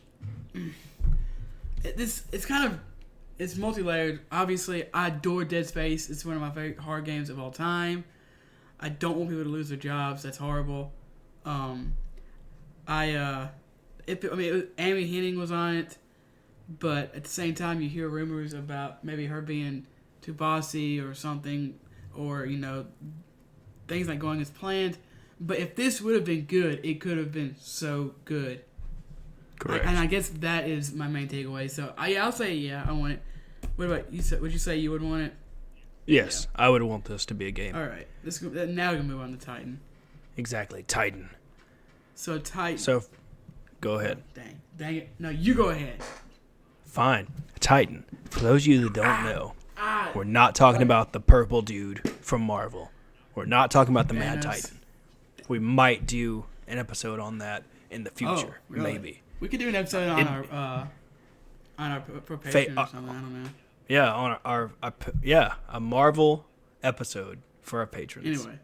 it's multi-layered. Obviously, I adore Dead Space. It's one of my favorite horror games of all time. I don't want people to lose their jobs. That's horrible. Amy Hennig was on it, but at the same time, you hear rumors about maybe her being too bossy or something, or things not going as planned. But if this would have been good, it could have been so good. Correct. And I guess that is my main takeaway. So I'll say I want it. What about you? Would you say you would want it? Yes, I would want this to be a game. All right. Now we're gonna move on to Titan. Exactly, Titan. So Titan. So, go ahead. Dang it! No, you go ahead. Fine. Titan. For those of you that don't know, we're not talking about the purple dude from Marvel. We're not talking about the Mad Titan. We might do an episode on that in the future, really? Maybe. We could do an episode on our Patreon or something. I don't know. Yeah, on a Marvel episode for our patrons. Anyway.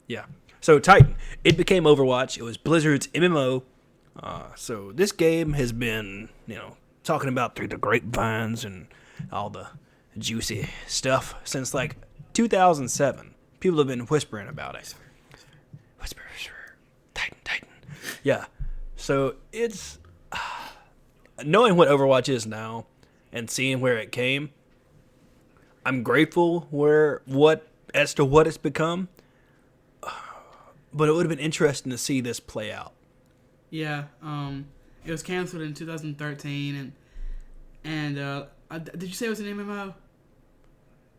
Yeah. So Titan, it became Overwatch. It was Blizzard's MMO. So this game has been, talking about through the grapevines and all the juicy stuff since like 2007. People have been whispering about it. Whisper. Titan. Yeah. So it's knowing what Overwatch is now and seeing where it came. I'm grateful as to what it's become. But it would have been interesting to see this play out. Yeah, it was canceled in 2013, and did you say it was an MMO?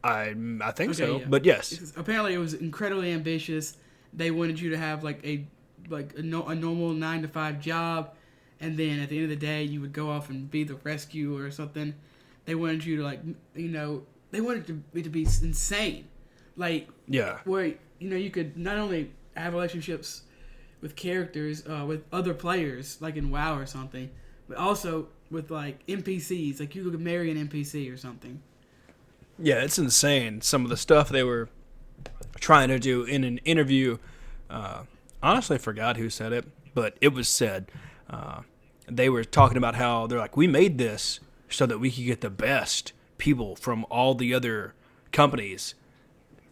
I think so, yeah. But yes. Apparently, it was incredibly ambitious. They wanted you to have a normal 9-to-5 job, and then at the end of the day, you would go off and be the rescue or something. They wanted you to they wanted it to be insane, where you could not only have relationships with characters, with other players, like in WoW or something, but also with NPCs. Like you could marry an NPC or something. Yeah, it's insane. Some of the stuff they were trying to do in an interview. Honestly, I forgot who said it, but it was said. They were talking about how they're like, we made this so that we could get the best people from all the other companies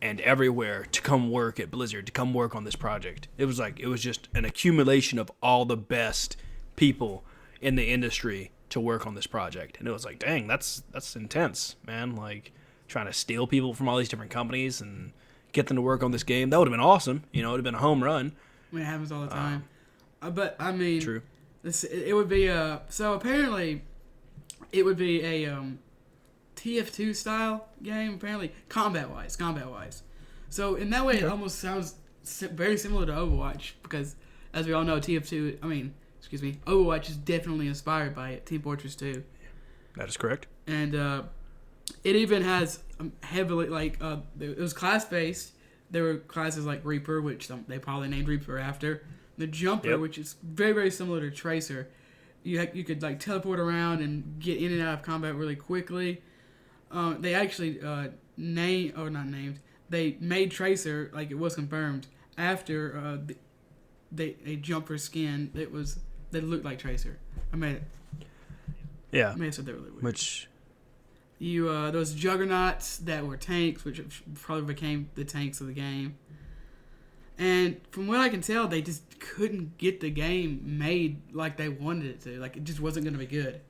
and everywhere to come work at Blizzard, to come work on this project. It was just an accumulation of all the best people in the industry to work on this project. And it was like, dang, that's intense, man. Like, trying to steal people from all these different companies and get them to work on this game. That would have been awesome. It would have been a home run. I mean, it happens all the time. But, I mean... True. It would be so apparently it would be a TF2 style game, apparently combat wise. So in that way it almost sounds very similar to Overwatch, because as we all know, Overwatch is definitely inspired by it, Team Fortress 2. That is correct. And it even has heavily it was class based. There were classes like Reaper, which they probably named Reaper after. The Jumper, which is very, very similar to Tracer. You could teleport around and get in and out of combat really quickly. They actually they made Tracer, it was confirmed, after a Jumper skin that looked like Tracer. I made it. Yeah. I made it so they were really weird. Which... those Juggernauts that were tanks, which probably became the tanks of the game. And from what I can tell, they just couldn't get the game made like they wanted it to. It just wasn't going to be good.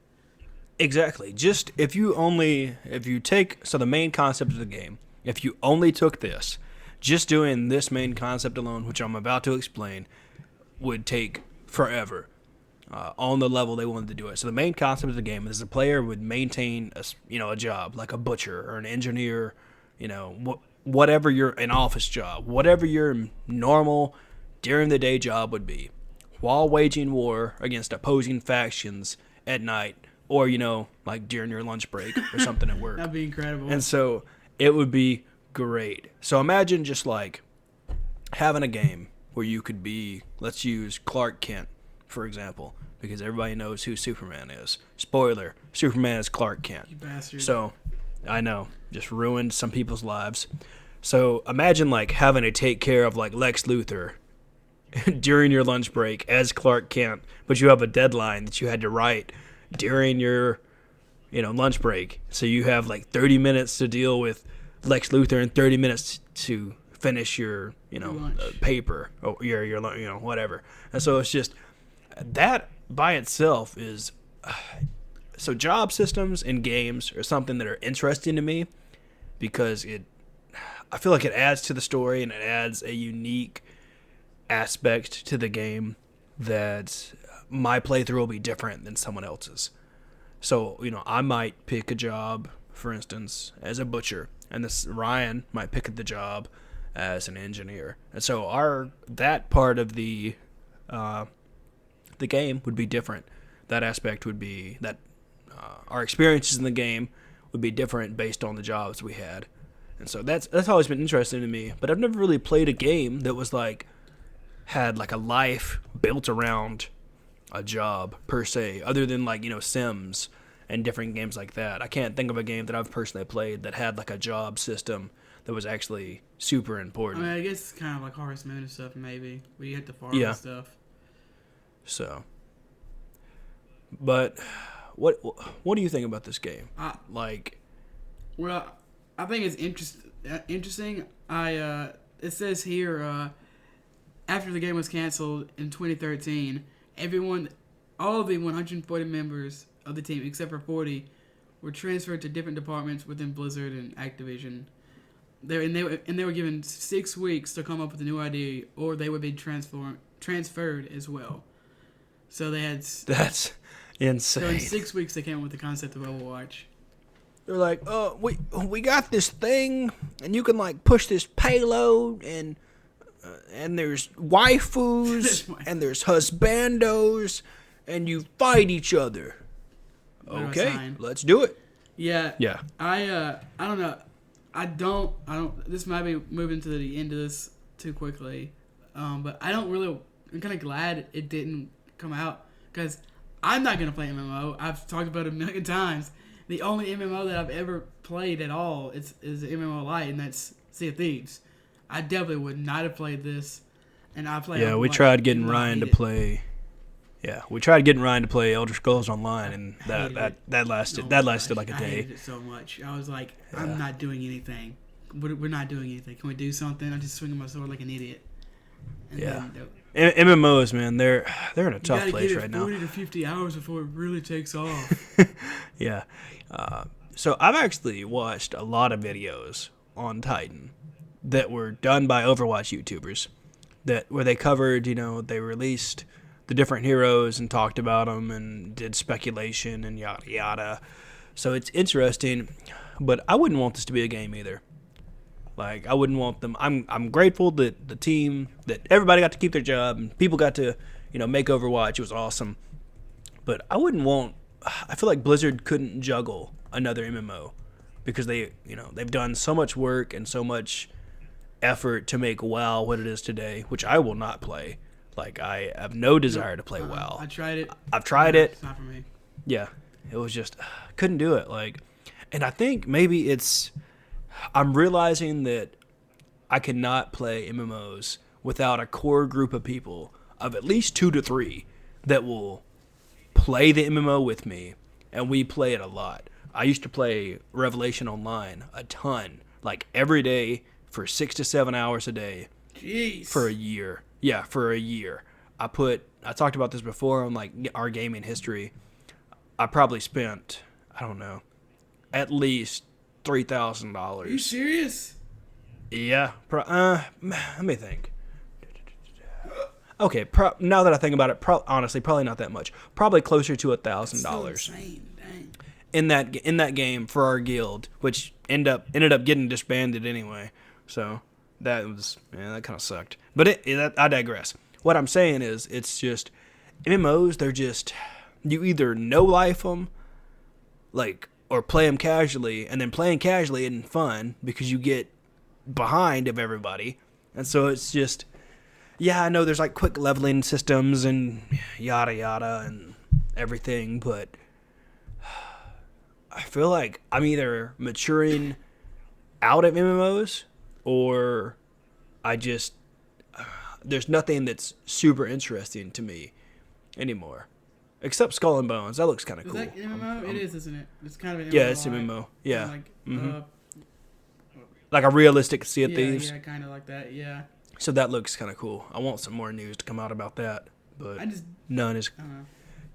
Exactly. Just if you take the main concept of the game, if you only took this, just doing this main concept alone, which I'm about to explain, would take forever on the level they wanted to do it. So the main concept of the game is the player would maintain a job, like a butcher or an engineer, whatever an office job, whatever your normal during the day job would be, while waging war against opposing factions at night, or during your lunch break or something at work. That'd be incredible. And so it would be great. So imagine just having a game where you could be, let's use Clark Kent, for example, because everybody knows who Superman is. Spoiler, Superman is Clark Kent. You bastard. So, I know, just ruined some people's lives. So imagine having to take care of Lex Luthor during your lunch break as Clark Kent, but you have a deadline that you had to write during your lunch break. So you have 30 minutes to deal with Lex Luthor and 30 minutes to finish your paper or your whatever. And so it's just that by itself is so job systems in games are something that are interesting to me, because I feel like it adds to the story and it adds a unique aspect to the game that my playthrough will be different than someone else's. So, I might pick a job, for instance, as a butcher, and this Ryan might pick the job as an engineer. And so that part of the game would be different. That aspect would be that our experiences in the game would be different based on the jobs we had. And so that's always been interesting to me. But I've never really played a game that was had a life built around a job per se, other than Sims and different games like that. I can't think of a game that I've personally played that had a job system that was actually super important. I guess it's kind of like Harvest Moon and stuff, maybe, where you hit the farm Yeah. and stuff. So, but what do you think about this game? Well, I think it's interesting. It says here, after the game was canceled in 2013, all of the 140 members of the team, except for 40, were transferred to different departments within Blizzard and Activision. They were given 6 weeks to come up with a new idea, or they would be transferred as well. So they had. That's insane. So in 6 weeks, they came up with the concept of Overwatch. They're like, oh, we got this thing, and you can push this payload, and there's waifus, and there's husbandos, and you fight each other. Okay, let's do it. Yeah. Yeah. I don't know. I don't. This might be moving to the end of this too quickly, but I'm kind of glad it didn't come out, because I'm not gonna play MMO. I've talked about it a million times. The only MMO that I've ever played at all is MMO Lite, and that's Sea of Thieves. I definitely would not have played this, and I played. Yeah, we tried getting Ryan to play. Yeah, we tried getting Ryan to play Elder Scrolls Online, and that lasted like a day. I hated it so much. I was like, I'm not doing anything. We're not doing anything. Can we do something? I'm just swinging my sword like an idiot. And MMOs, man, they're in a tough place right now. 40 to 50 hours before it really takes off. Yeah. So I've actually watched a lot of videos on Titan that were done by Overwatch YouTubers where they covered, they released the different heroes and talked about them and did speculation and yada yada. So it's interesting, but I wouldn't want this to be a game either. I wouldn't want them. I'm grateful that the team, that everybody got to keep their job and people got to, make Overwatch. It was awesome. But I feel like Blizzard couldn't juggle another MMO because they've done so much work and so much effort to make WoW what it is today, which I will not play. I have no desire to play WoW. I tried it. I've tried it. It's not for me. Yeah. It was just, couldn't do it. And I think maybe I'm realizing that I cannot play MMOs without a core group of people of at least 2 to 3 that will play the MMO with me, and we play it a lot. I used to play Revelation Online a ton, every day for 6 to 7 hours a day. Jeez. For a year. Yeah, for a year. I talked about this before on our gaming history. I probably spent, I don't know, at least $3,000. Are you serious? Yeah. Let me think. Okay. Now that I think about it, honestly, probably not that much. Probably closer to $1,000. In that game for our guild, which ended up getting disbanded anyway. So that kind of sucked. But I digress. What I'm saying is, it's just MMOs. They're just, you either no life them, or play them casually, and then playing casually isn't fun because you get behind of everybody. And so it's just, I know there's quick leveling systems and yada yada and everything, but I feel like I'm either maturing out of MMOs or there's nothing that's super interesting to me anymore. Except Skull and Bones. That looks kind of cool. Is that MMO? It is, isn't it? It's kind of an MMO. Yeah, it's MMO. Yeah. Like, like a realistic Sea of Thieves. Yeah, kind of like that, yeah. So that looks kind of cool. I want some more news to come out about that, but none has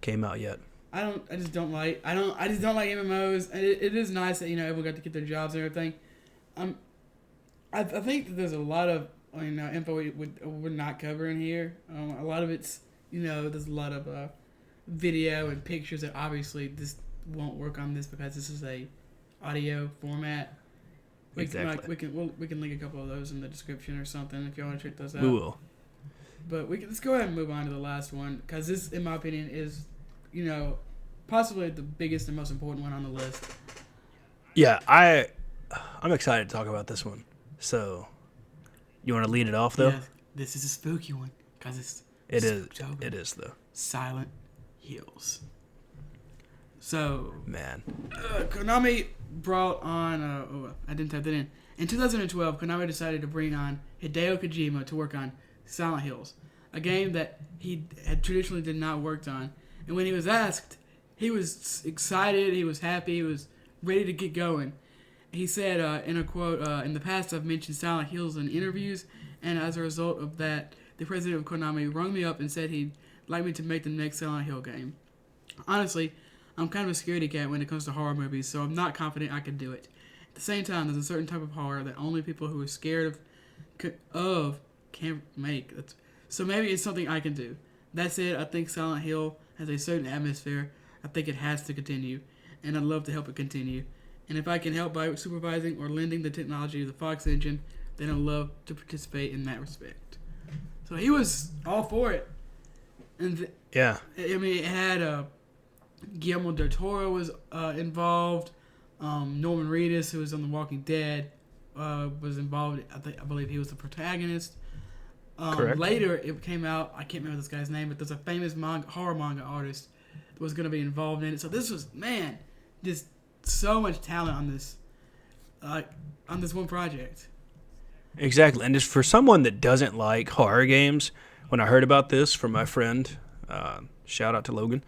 came out yet. I just don't like MMOs. And it is nice that everyone got to get their jobs and everything. I think that there's a lot of info we're not covering here. A lot of it's there's a lot of video and pictures that obviously this won't work on this because this is a audio format. We can link a couple of those in the description or something if you want to check those out. We will. But let's go ahead and move on to the last one because this, in my opinion, is possibly the biggest and most important one on the list. Yeah, I'm excited to talk about this one. So, you want to lead it off though? Yeah, this is a spooky one because it is though. Silent Hills. So, man, Konami brought on. I didn't type that in. In 2012, Konami decided to bring on Hideo Kojima to work on Silent Hills, a game that he had traditionally did not worked on. And when he was asked, he was excited, he was happy, he was ready to get going. He said in a quote, "In the past, I've mentioned Silent Hills in interviews, and as a result of that, the president of Konami rung me up and said he'd like me to make the next Silent Hill game. Honestly, I'm kind of a scaredy cat when it comes to horror movies, so I'm not confident I can do it. At the same time, there's a certain type of horror that only people who are scared of can make. So maybe it's something I can do. That said, I think Silent Hill has a certain atmosphere. I think it has to continue, and I'd love to help it continue. And if I can help by supervising or lending the technology of the Fox engine, then I'd love to participate in that respect." So he was all for it. And yeah, I mean, it had Guillermo del Toro was involved. Norman Reedus, who was on The Walking Dead, was involved. I believe he was the protagonist. Correct. Later, it came out. I can't remember this guy's name, but there's a famous horror manga artist that was going to be involved in it. So this was just so much talent on this one project. Exactly, and just for someone that doesn't like horror games, when I heard about this from my friend, shout out to Logan,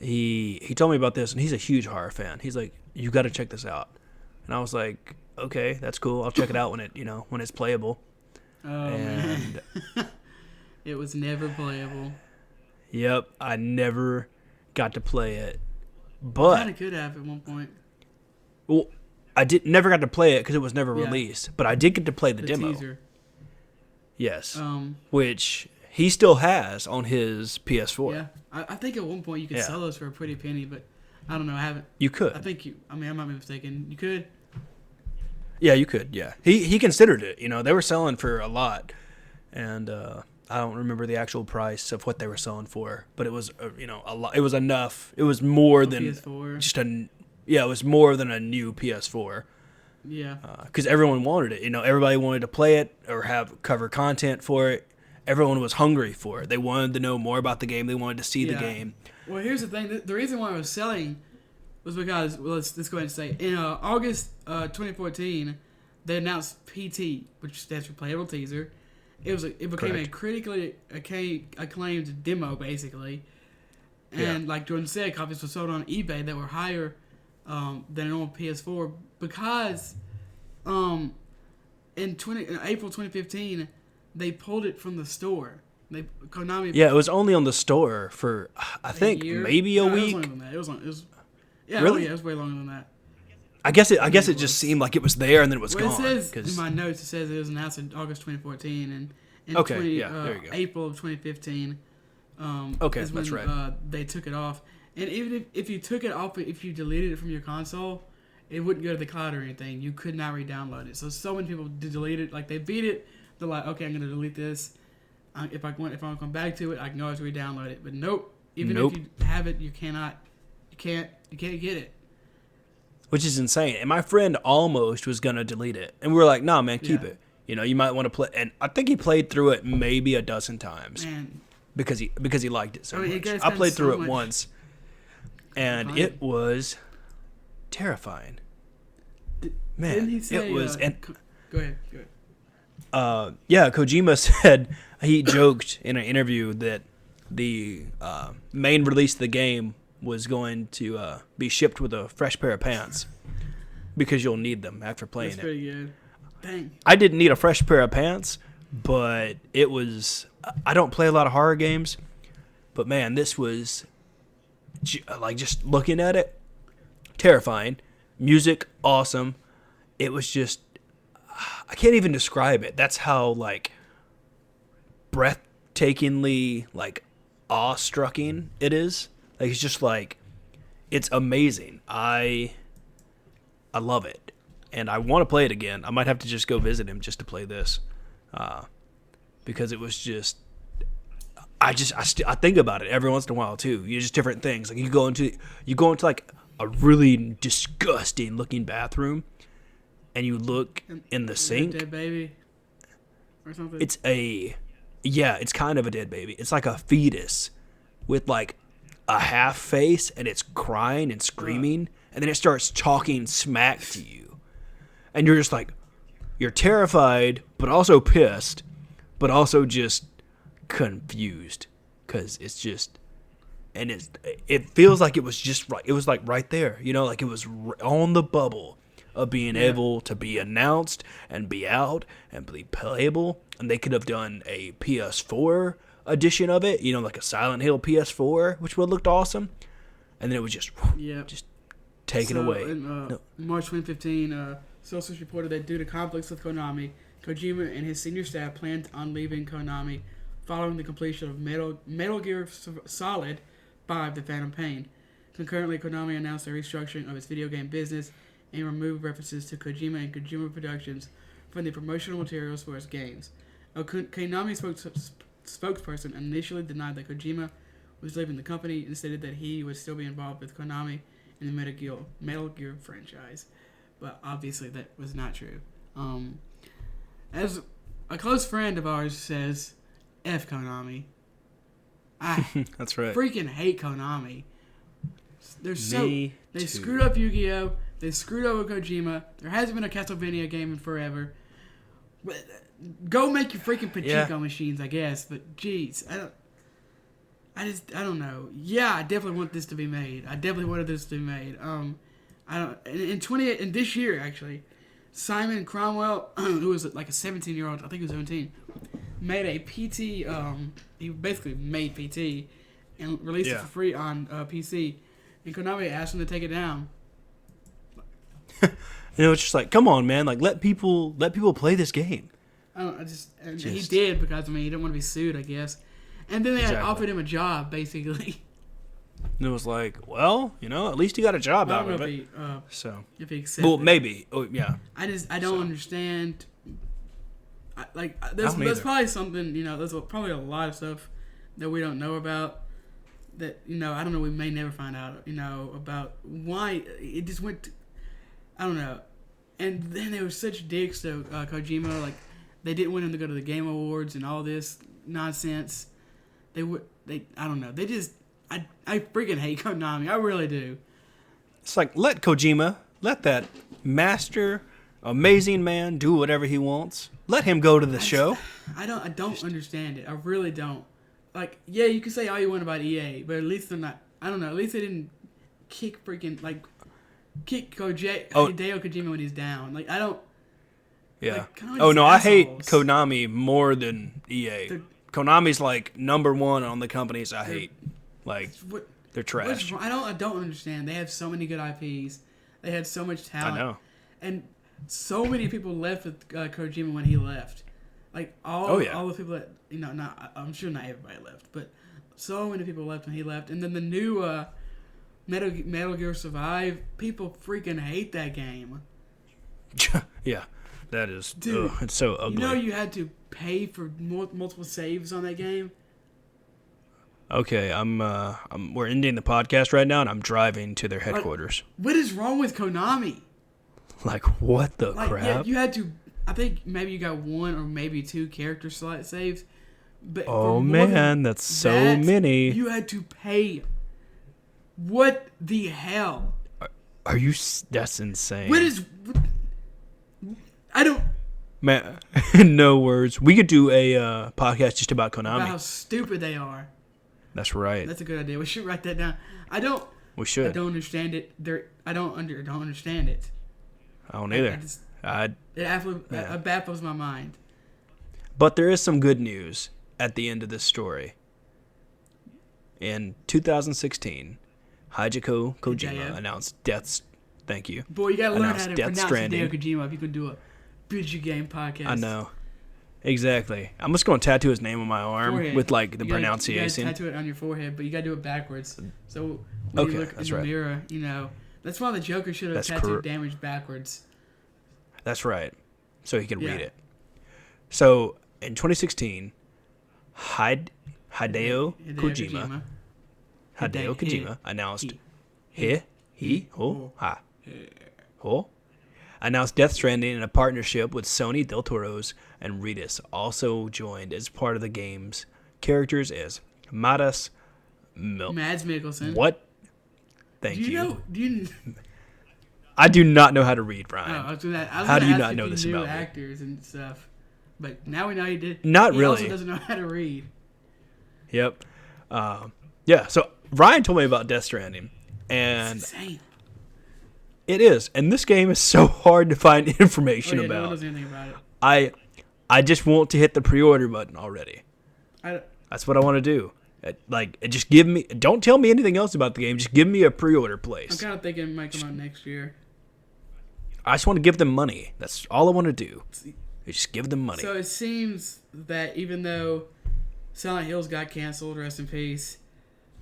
he told me about this, and he's a huge horror fan. He's like, "You got to check this out," and I was like, "Okay, that's cool. I'll check it out when it's playable." Oh man, it was never playable. Yep, I never got to play it, but kind of could have at one point. Well, I never got to play it because it was never released, but I did get to play the demo. Teaser. Yes, which he still has on his PS4. Yeah, I think at one point you could sell those for a pretty penny, but I don't know. I haven't. You could. I think I might be mistaken. You could. Yeah, you could. Yeah, he considered it. They were selling for a lot, and I don't remember the actual price of what they were selling for, but it was a lot. It was enough. It was more than PS4. It was more than a new PS4. Yeah. Because everyone wanted it. Everybody wanted to play it or have cover content for it. Everyone was hungry for it. They wanted to know more about the game. They wanted to see the game. Well, here's the thing. The reason why it was selling was because, let's go ahead and say, in August 2014, they announced PT, which stands for Playable Teaser. It became a critically acclaimed demo, basically. And like Jordan said, copies were sold on eBay that were higher than an old PS4 because in April 2015 they pulled it from Konami. Yeah, it was only on the store for I think maybe a week. It was longer than that. It was really? It was way longer than that. I guess it just seemed like it was there and then it was gone. It says in my notes, it says it was announced in August 2014 and in there you go. April of 2015. That's right. They took it off, and even if you took it off, if you deleted it from your console, it wouldn't go to the cloud or anything. You could not re-download it. So many people delete it. Like they beat it. They're like, okay, I'm gonna delete this. If I want to come back to it, I can always re-download it. But nope. If you have it, you can't get it. Which is insane. And my friend almost was gonna delete it, and we were like, "Nah, man, keep it. You might want to play." And I think he played through it maybe a dozen times. Man. Because he liked it so much. I played through it once, and it was terrifying. Man, didn't he say, it was. Go ahead. Kojima said he joked in an interview that the main release of the game was going to be shipped with a fresh pair of pants because you'll need them after playing it. That's pretty good. Dang. I didn't need a fresh pair of pants, but it was. I don't play a lot of horror games, but man, this was like just looking at it, terrifying. Music, awesome. It was just, I can't even describe it. That's how like breathtakingly like awe-strucking it is. Like it's just like it's amazing. I love it, and I want to play it again. I might have to just go visit him just to play this, because it was just. I think about it every once in a while too. You just different things. Like you go into like a really disgusting looking bathroom, and you look in the sink. Dead baby, or something. It's kind of a dead baby. It's like a fetus with like a half face, and it's crying and screaming, and then it starts talking smack to you, and you're just like, you're terrified, but also pissed, but also just confused, because it's just, and it feels like it was just right. It was like right there, like it was on the bubble of being able to be announced and be out and be playable. And they could have done a PS4 edition of it, like a Silent Hill PS4, which would have looked awesome. And then it was just taken away. In March 2015, sources reported that due to conflicts with Konami, Kojima and his senior staff planned on leaving Konami following the completion of Metal Gear Solid 5: The Phantom Pain. Concurrently, Konami announced a restructuring of its video game business and removed references to Kojima and Kojima Productions from the promotional materials for its games. A Konami spokesperson initially denied that Kojima was leaving the company and stated that he would still be involved with Konami in the Metal Gear franchise. But obviously that was not true. As a close friend of ours says, F Konami. I That's right. freaking hate Konami. They too. screwed up Yu-Gi-Oh! They screwed over Kojima. There hasn't been a Castlevania game in forever. Go make your freaking pachinko machines, I guess. But jeez, I don't know. Yeah, I definitely want this to be made. I definitely wanted this to be made. In this year actually, Simon Cromwell, who was like a 17-year-old, I think he was 17, made a PT. He basically made PT and released it for free on PC. And Konami asked him to take it down. It's just like, come on, man! Like let people play this game. He did because he didn't want to be sued, I guess. And then they had offered him a job, basically. And it was like, well, at least he got a job out of it. If he accepted. Well, maybe. Oh, yeah. I don't understand. There's probably something, there's probably a lot of stuff that we don't know about. That I don't know. We may never find out. About why it just went. I don't know. And then they were such dicks to Kojima. Like they didn't want him to go to the Game Awards and all this nonsense. I don't know. They just. I freaking hate Konami. I really do. It's like let that master, amazing man do whatever he wants. Let him go to the show. I don't understand it. I really don't. Like, yeah, you can say all you want about EA, but at least they're not. I don't know. At least they didn't kick Hideo Kojima when he's down. Like, I don't. Yeah. Like, I hate Konami more than EA. Konami's like number one on the companies I hate. Like, they're trash. I don't understand. They have so many good IPs. They had so much talent. I know. And so many people left with Kojima when he left. Like all the people that I'm sure not everybody left, but so many people left when he left. And then the new Metal Gear Survive, people freaking hate that game. Yeah, that is. Dude, it's so ugly. You had to pay for multiple saves on that game. Okay, we're ending the podcast right now, and I'm driving to their headquarters. What is wrong with Konami? Like, what the crap? Yeah, you had to. I think maybe you got one or maybe two character slot saves. But that's so many. You had to pay. What the hell? Are you? That's insane. What is? I don't. Man, no words. We could do a podcast just about Konami. About how stupid they are. That's right. That's a good idea. We should write that down. We should. I don't understand it. I don't understand it. I don't either. It baffles my mind. But there is some good news at the end of this story. In 2016, Hideo Kojima announced Death's. Thank you. Boy, you gotta learn how to pronounce Hideo Kojima if you can do a Video Game Podcast. I know. Exactly. I'm just going to tattoo his name on my arm Forehead. with like the You gotta pronunciation. tattoo it on your forehead, but you gotta do it backwards. So when you look in the mirror, you know. That's why the Joker should have tattooed damage backwards. That's right. So he can read it. So in 2016, Hideo Kojima announced announced Death Stranding in a partnership with Sony. Del Toro's and Reedus also joined as part of the game's characters as Mads Mikkelsen. What? Thank you. Do you? I do not know how to read, Brian. I was gonna how do you not know this about actors and stuff? But now we know he did. Not he really. He also doesn't know how to read. Yep. Yeah. So Ryan told me about Death Stranding, and it's insane. It is, and this game is so hard to find information about. No one knows anything about it. I just want to hit the pre-order button already. That's what I want to do. Just give me. Don't tell me anything else about the game. Just give me a pre-order place. I'm kind of thinking it might come out next year. I just want to give them money. That's all I want to do. Just give them money. So it seems that even though Silent Hills got canceled, rest in peace.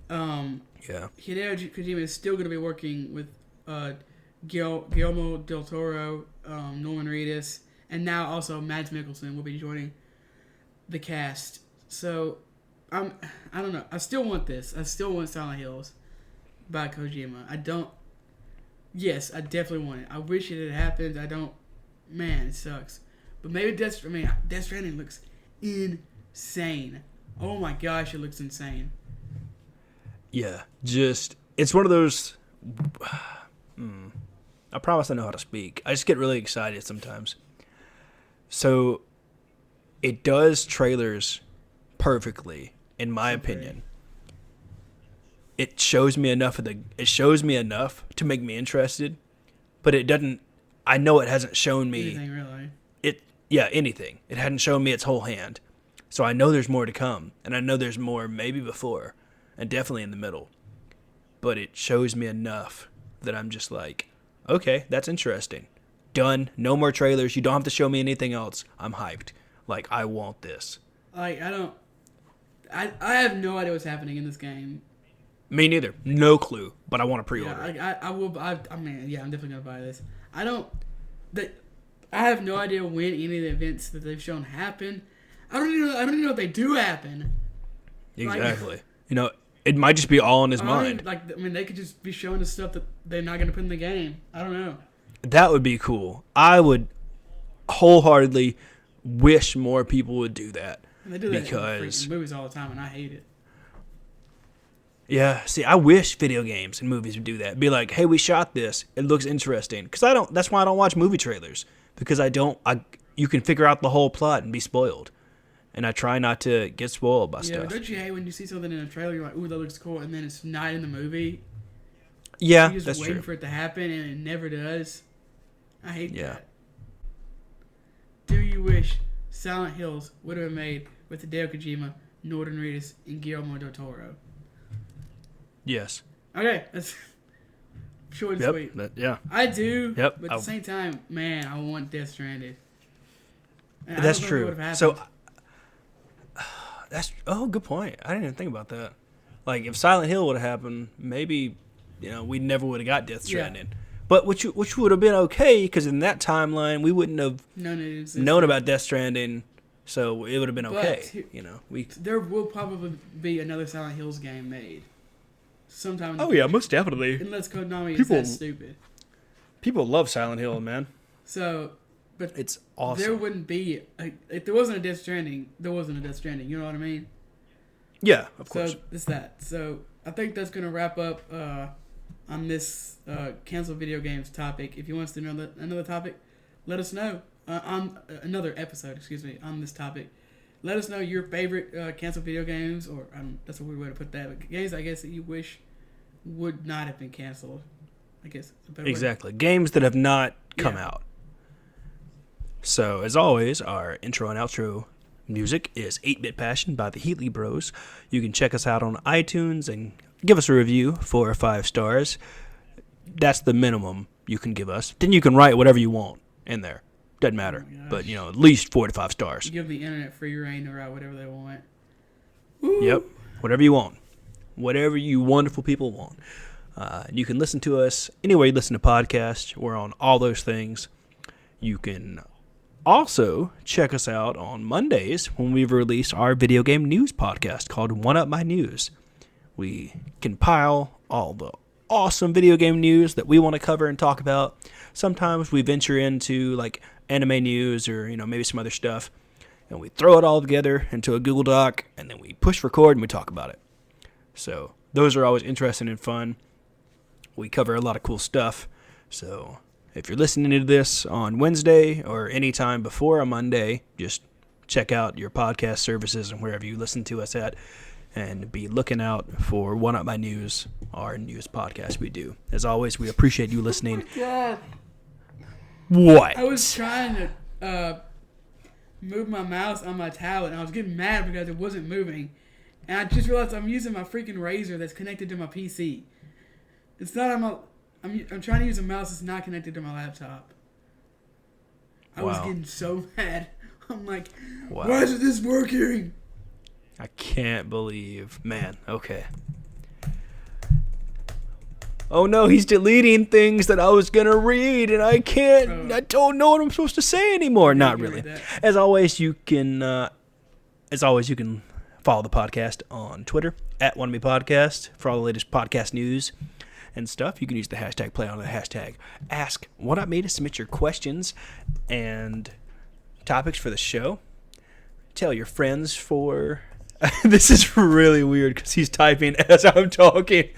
Hideo Kojima is still going to be working with Guillermo del Toro, Norman Reedus, and now also Mads Mikkelsen will be joining the cast. So I don't know. I still want this. I still want Silent Hills by Kojima. Yes, I definitely want it. I wish it had happened. I don't. Man, it sucks. But maybe Death Stranding looks insane. Oh my gosh, it looks insane. Yeah, it's one of those. I promise I know how to speak. I just get really excited sometimes. So, it does trailers perfectly, in my opinion. It shows me enough to make me interested, but it doesn't. I know it hasn't shown me anything really. Anything. It hadn't shown me its whole hand, so I know there's more to come, and I know there's more maybe before, and definitely in the middle. But it shows me enough that I'm just like, okay, that's interesting. Done. No more trailers. You don't have to show me anything else. I'm hyped. Like, I want this. I have no idea what's happening in this game. Me neither. No clue. But I want to pre-order. Yeah, I'm definitely gonna buy this. I have no idea when any of the events that they've shown happen. I don't even know if they do happen. Exactly. It might just be all in his mind. They could just be showing us stuff that they're not gonna put in the game. I don't know. That would be cool. I would wholeheartedly wish more people would do that. And they do that in movies all the time, and I hate it. Yeah, see, I wish video games and movies would do that. Be like, hey, we shot this. It looks interesting. Because that's why I don't watch movie trailers. Because you can figure out the whole plot and be spoiled. And I try not to get spoiled by stuff. Yeah, don't you hate when you see something in a trailer, you're like, ooh, that looks cool, and then it's not in the movie? Yeah, you're just waiting for it to happen, and it never does. I hate that. Do you wish Silent Hills would have been made with Hideo Kojima, Norman Reedus, and Guillermo del Toro? Yes. Okay, that's short and sweet. I do. Yep. But at the same time, man, I want Death Stranded. And that's true. So, good point. I didn't even think about that. Like, if Silent Hill would have happened, maybe, we never would have got Death Stranded. Yeah. But which would have been okay, because in that timeline, we wouldn't have known about Death Stranding, so it would have been okay. There will probably be another Silent Hills game made. Sometime. Oh yeah, most definitely. Unless Konami is that stupid. People love Silent Hill, man. So, but it's awesome. There wouldn't be if there wasn't a Death Stranding. There wasn't a Death Stranding. You know what I mean? Yeah, of course. So it's that. So I think that's gonna wrap up on this cancel video games topic. If you want us to do another topic, let us know on another episode. On this topic. Let us know your favorite canceled video games, or that's a weird way to put that, but games I guess that you wish would not have been canceled. I guess exactly. Games that have not come out. So, as always, our intro and outro music is 8-Bit Passion by the Heatley Bros. You can check us out on iTunes and give us a review, 4 or 5 stars. That's the minimum you can give us. Then you can write whatever you want in there. Doesn't matter. Oh my But, gosh. at least 4 to 5 stars. You give the internet free reign to write whatever they want. Yep. Whatever you want. Whatever you wonderful people want. You can listen to us anywhere you listen to podcasts. We're on all those things. You can also check us out on Mondays when we release our video game news podcast called One Up My News. We compile all the awesome video game news that we want to cover and talk about. Sometimes we venture into like anime news or maybe some other stuff, and we throw it all together into a Google Doc, and then we push record and we talk about it. So those are always interesting and fun. We cover a lot of cool stuff. So if you're listening to this on Wednesday or any time before a Monday, just check out your podcast services and wherever you listen to us at, and be looking out for One Up My News, our news podcast we do. As always, we appreciate you listening. Oh my God. What? I was trying to move my mouse on my tablet, and I was getting mad because it wasn't moving. And I just realized I'm using my freaking razor that's connected to my PC. It's not on my... I'm trying to use a mouse that's not connected to my laptop. I was getting so mad. I'm like, why isn't this working? I can't believe, man. Okay. Oh no, he's deleting things that I was gonna read, and I can't. I don't know what I'm supposed to say anymore. Not really. As always, you can follow the podcast on Twitter at @OneMePodcast for all the latest podcast news and stuff. You can use the hashtag play on the hashtag Ask What Up Me to submit your questions and topics for the show. Tell your friends for. This is really weird because he's typing as I'm talking.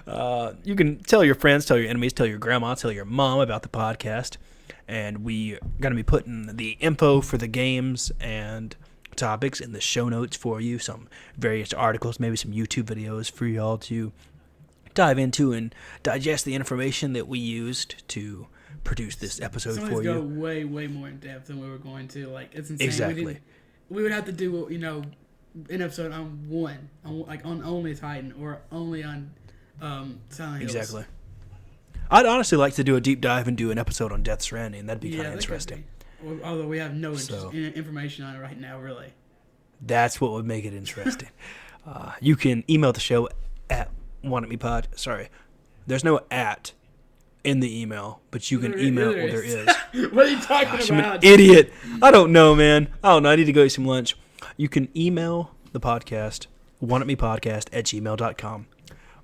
You can tell your friends, tell your enemies, tell your grandma, tell your mom about the podcast. And we are going to be putting the info for the games and topics in the show notes for you. Some various articles, maybe some YouTube videos for y'all to dive into and digest the information that we used to produce this episode for you. Go way, way more in depth than we were going to. Like, it's insane. Exactly. We would have to do, an episode on one, on only Titan or only on Silent Hills. Exactly. I'd honestly like to do a deep dive and do an episode on Death Stranding. That'd be kind of interesting. Although we have no information on it right now, really. That's what would make it interesting. You can email the show at OneUpMePod. Sorry, there's no at in the email, but you can email. Well, there is. What are you talking about? I'm an idiot. I don't know, man. I don't know. I need to go eat some lunch. You can email the podcast, oneupmepodcast@gmail.com.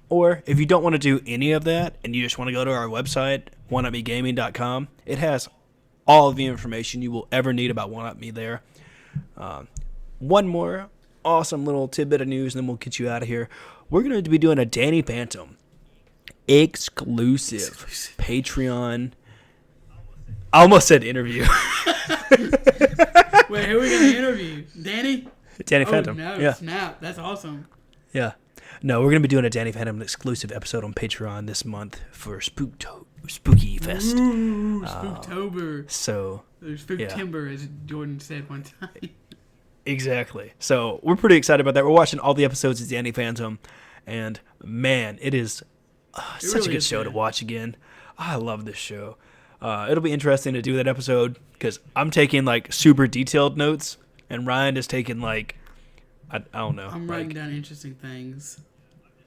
Or if you don't want to do any of that and you just want to go to our website, oneupmegaming.com, it has all of the information you will ever need about One Up Me there. One more awesome little tidbit of news, and then we'll get you out of here. We're going to be doing a Danny Phantom exclusive Patreon. I almost said interview. Wait, who are we going to interview? Danny? Danny Phantom. No, yeah. Snap. That's awesome. Yeah. No, we're going to be doing a Danny Phantom exclusive episode on Patreon this month for Spooky Fest. Ooh, Spooktober. So, Spooktimber, as Jordan said one time. Exactly. So, we're pretty excited about that. We're watching all the episodes of Danny Phantom, and man, it is such really a good show to watch again. I love this show. It'll be interesting to do that episode because I'm taking like super detailed notes, and Ryan is taking like I don't know. I'm writing down interesting things.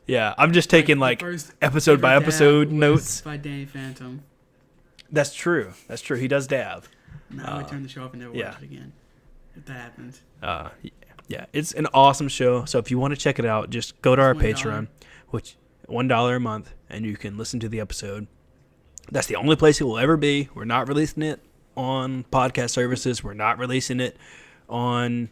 Yeah, I'm just taking like episode by episode notes. By Danny Phantom. That's true. That's true. He does dab. Now we turn the show off and never watch it again. If that happens. Yeah, it's an awesome show. So if you want to check it out, just go to our Patreon, which $1 a month, and you can listen to the episode. That's the only place it will ever be. We're not releasing it on podcast services. We're not releasing it on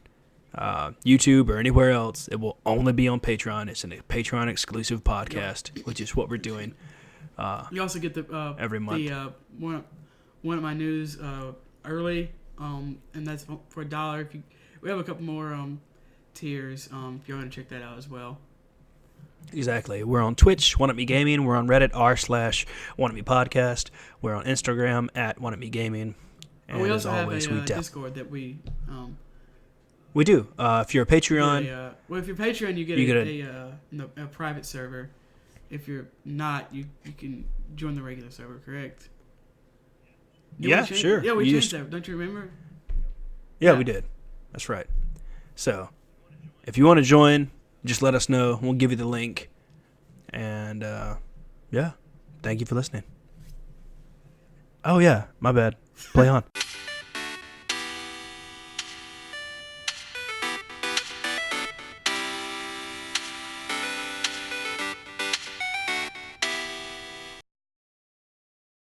YouTube or anywhere else. It will only be on Patreon. It's a Patreon exclusive podcast, which is what we're doing. You also get the every month. The one of my news early, and that's for $1. We have a couple more tiers. If you want to check that out as well. Exactly. We're on Twitch, One Up Me Gaming. We're on Reddit, r/One Up Me Podcast. We're on Instagram at One Up Me Gaming. And we also as always, have a Discord that we. We do. If you're a Patreon, if you're Patreon, you get a private server. If you're not, you can join the regular server. Correct? Yeah, sure. Yeah, we You changed just- that. Don't you remember? Yeah, Yeah. we did. That's right. So, if you want to join, just let us know. We'll give you the link. And, yeah, thank you for listening. Oh, yeah, my bad. Play on.